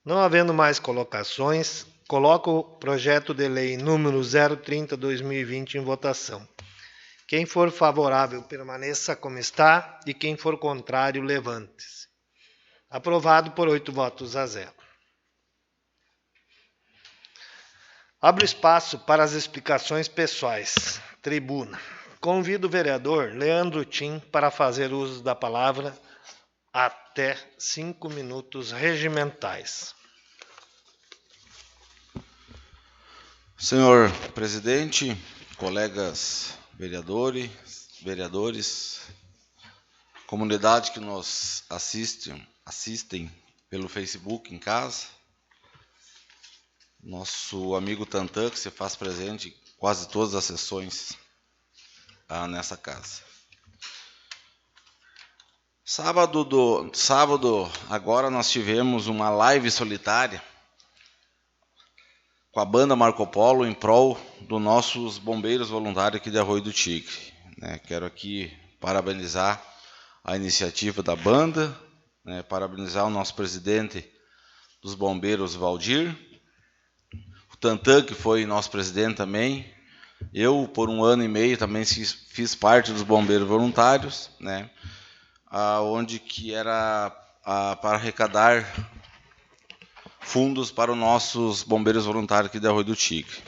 Não havendo mais colocações, coloco o projeto de lei número 030/2020 em votação. Quem for favorável, permaneça como está, e quem for contrário, levante-se. Aprovado por 8 votos a 0. Abro espaço para as explicações pessoais. Tribuna. Convido o vereador Leandro Tim para fazer uso da palavra até 5 minutos regimentais. Senhor presidente, colegas vereadores, comunidade que nos assistem pelo Facebook em casa, nosso amigo Tantan, que se faz presente em quase todas as sessões nessa casa. Sábado, agora nós tivemos uma live solitária com a banda Marco Polo em prol dos nossos bombeiros voluntários aqui de Arroio do Tigre. Quero aqui parabenizar a iniciativa da banda, parabenizar o nosso presidente dos bombeiros, Valdir, o Tantan, que foi nosso presidente também. Eu, por 1 ano e meio, também fiz parte dos bombeiros voluntários, onde que era para arrecadar fundos para os nossos bombeiros voluntários aqui de Arroio do Tigre.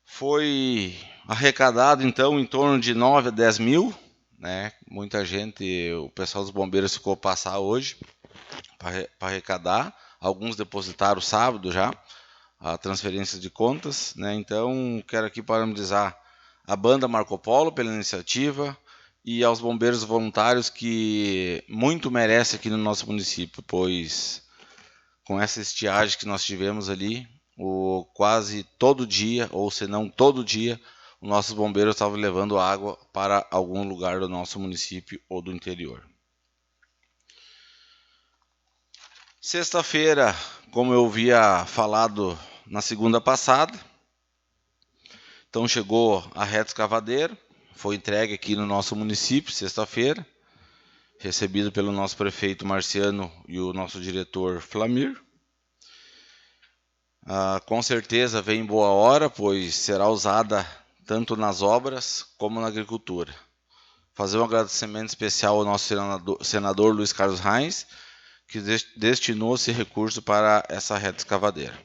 Foi arrecadado, então, em torno de 9 a 10 mil, Muita gente, o pessoal dos bombeiros ficou passar hoje para arrecadar. Alguns depositaram sábado já a transferência de contas, Então, quero aqui parabenizar a banda Marco Polo pela iniciativa e aos bombeiros voluntários que muito merecem aqui no nosso município, pois com essa estiagem que nós tivemos ali, quase todo dia, ou se não todo dia, os nossos bombeiros estavam levando água para algum lugar do nosso município ou do interior. Sexta-feira, como eu havia falado na segunda passada, então chegou a reta escavadeira, foi entregue aqui no nosso município, sexta-feira, recebido pelo nosso prefeito Marciano e o nosso diretor Flamir. Com certeza vem em boa hora, pois será usada tanto nas obras como na agricultura. Fazer um agradecimento especial ao nosso senador Luiz Carlos Reis, que destinou esse recurso para essa reta escavadeira.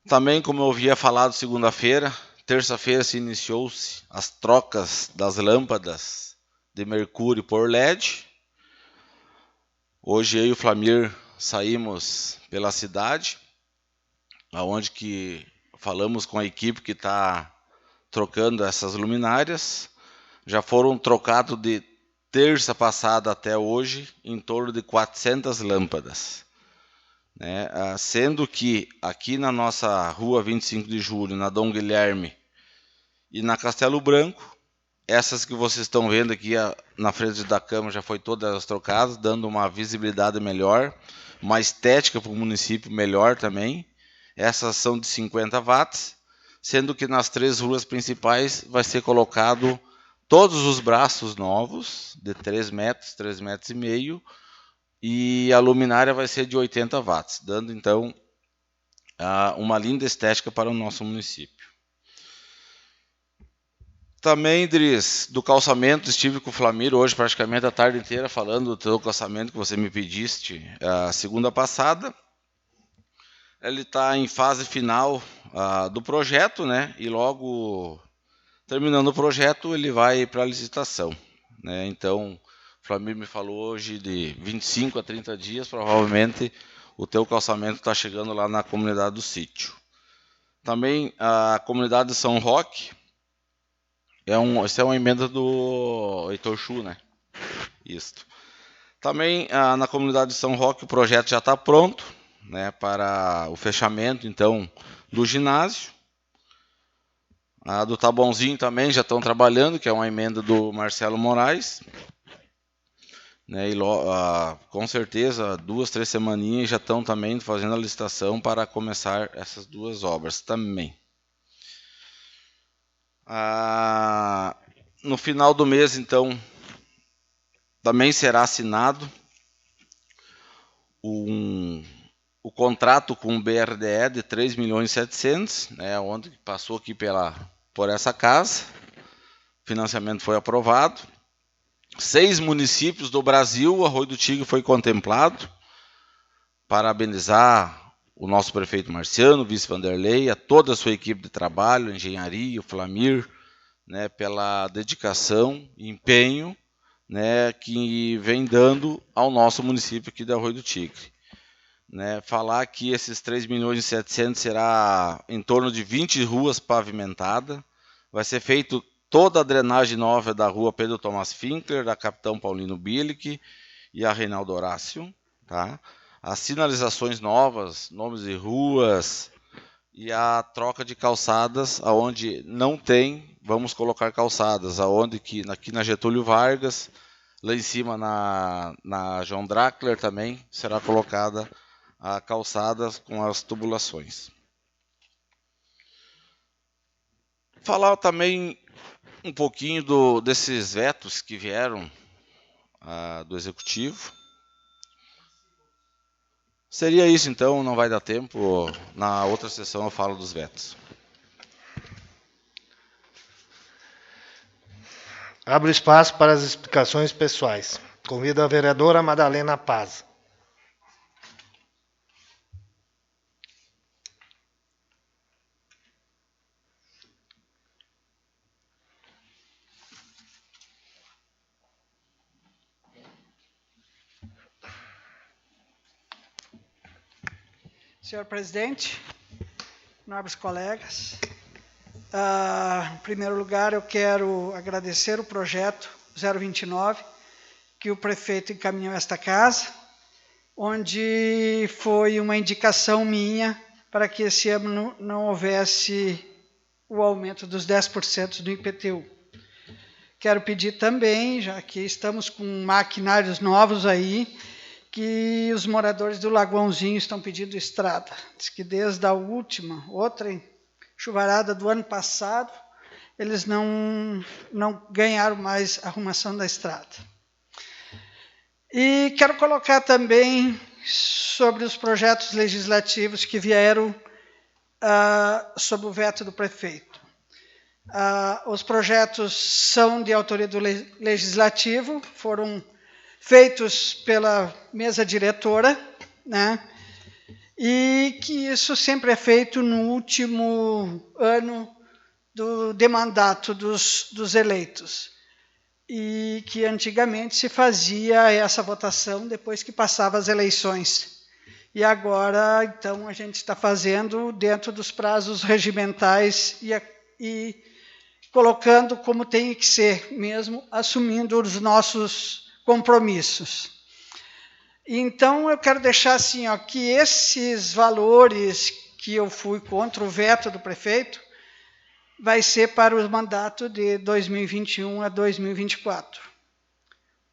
Também, como eu havia falado segunda-feira, terça-feira se iniciou-se as trocas das lâmpadas de mercúrio por LED. Hoje eu e o Flamir saímos pela cidade, aonde que falamos com a equipe que está trocando essas luminárias. Já foram trocados de terça passada até hoje em torno de 400 lâmpadas. Sendo que aqui na nossa rua 25 de julho, na Dom Guilherme e na Castelo Branco, essas que vocês estão vendo aqui na frente da Câmara já foi todas trocadas, dando uma visibilidade melhor, uma estética para o município melhor também. Essas são de 50 watts, sendo que nas 3 ruas principais vai ser colocado todos os braços novos, de 3 metros, 3,5 metros, e a luminária vai ser de 80 watts, dando então uma linda estética para o nosso município. Também, Dris, do calçamento, estive com o Flamir hoje praticamente a tarde inteira falando do teu calçamento que você me pediste a segunda passada. Ele está em fase final do projeto, e logo terminando o projeto ele vai para a licitação. Então, o Flamir me falou hoje de 25 a 30 dias, provavelmente o teu calçamento está chegando lá na comunidade do sítio. Também a comunidade de São Roque, essa é uma emenda do Heitor Chu, Isso. Também na comunidade de São Roque o projeto já está pronto, para o fechamento então do ginásio. A do Taboãozinho também já estão trabalhando, que é uma emenda do Marcelo Moraes. E com certeza 2, 3 semaninhas já estão também fazendo a licitação para começar essas 2 obras também. No final do mês, então, também será assinado o contrato com o BRDE de 3.700.000, onde passou aqui por essa casa. O financiamento foi aprovado. 6 municípios do Brasil, o Arroio do Tigre foi contemplado. Parabenizar o nosso prefeito Marciano, o vice Vanderlei, a toda a sua equipe de trabalho, a engenharia, o Flamir, pela dedicação e empenho, né, que vem dando ao nosso município aqui de Arroio do Tigre. Né, falar que esses 3.700.000 será em torno de 20 ruas pavimentadas. Vai ser feito toda a drenagem nova da rua Pedro Tomás Finkler, da Capitão Paulino Bilic e a Reinaldo Horácio. Tá? As sinalizações novas, nomes de ruas e a troca de calçadas, aonde não tem, vamos colocar calçadas, aonde que aqui na Getúlio Vargas, lá em cima na João Drackler também será colocada a calçadas com as tubulações. Falar também um pouquinho desses vetos que vieram do Executivo. Seria isso, então, não vai dar tempo. Na outra sessão eu falo dos vetos. Abro espaço para as explicações pessoais. Convido a vereadora Madalena Paz. Senhor presidente, nobres colegas, em primeiro lugar eu quero agradecer o projeto 029 que o prefeito encaminhou a esta casa, onde foi uma indicação minha para que esse ano não houvesse o aumento dos 10% do IPTU. Quero pedir também, já que estamos com maquinários novos aí, que os moradores do Lagoãozinho estão pedindo estrada. Diz que desde a outra chuvarada do ano passado, eles não ganharam mais a arrumação da estrada. E quero colocar também sobre os projetos legislativos que vieram sob o veto do prefeito. Os projetos são de autoria do Legislativo, foram feitos pela mesa diretora, né? E que isso sempre é feito no último ano de mandato dos eleitos. E que antigamente se fazia essa votação depois que passava as eleições. E agora, então, a gente está fazendo dentro dos prazos regimentais e colocando como tem que ser mesmo, assumindo os nossos compromissos. Então, eu quero deixar assim, ó, que esses valores que eu fui contra o veto do prefeito vai ser para o mandato de 2021 a 2024.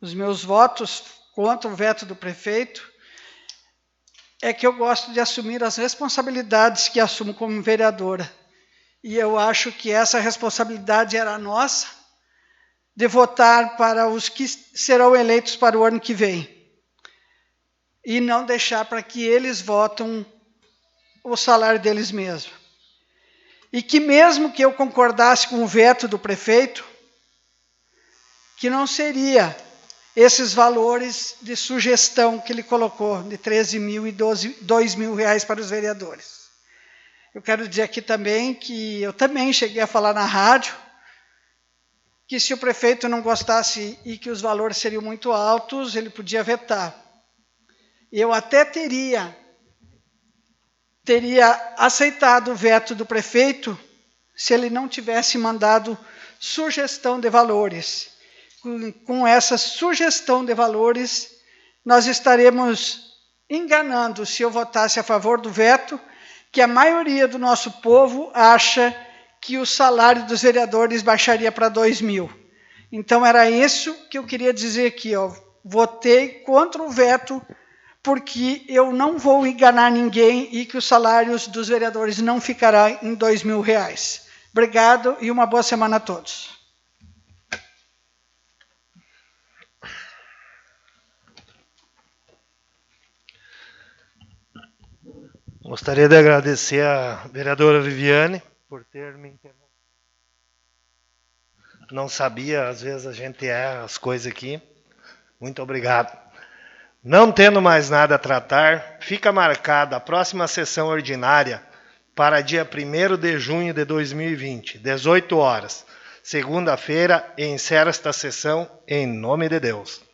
Os meus votos contra o veto do prefeito é que eu gosto de assumir as responsabilidades que assumo como vereadora. E eu acho que essa responsabilidade era nossa, de votar para os que serão eleitos para o ano que vem. E não deixar para que eles votem o salário deles mesmos. E que mesmo que eu concordasse com o veto do prefeito, que não seria esses valores de sugestão que ele colocou, de 13.000 e 2.000 reais para os vereadores. Eu quero dizer aqui também que eu também cheguei a falar na rádio, que se o prefeito não gostasse e que os valores seriam muito altos, ele podia vetar. Eu até teria aceitado o veto do prefeito se ele não tivesse mandado sugestão de valores. Com essa sugestão de valores, nós estaremos enganando, se eu votasse a favor do veto, que a maioria do nosso povo acha que o salário dos vereadores baixaria para 2.000. Então, era isso que eu queria dizer aqui. Ó. Votei contra o veto, porque eu não vou enganar ninguém e que os salários dos vereadores não ficarão em 2.000 reais. Obrigado e uma boa semana a todos. Gostaria de agradecer a vereadora Viviane por ter me interrompido. Não sabia, às vezes a gente erra as coisas aqui. Muito obrigado. Não tendo mais nada a tratar, fica marcada a próxima sessão ordinária para dia 1º de junho de 2020, 18 horas. segunda-feira, e encerro esta sessão em nome de Deus.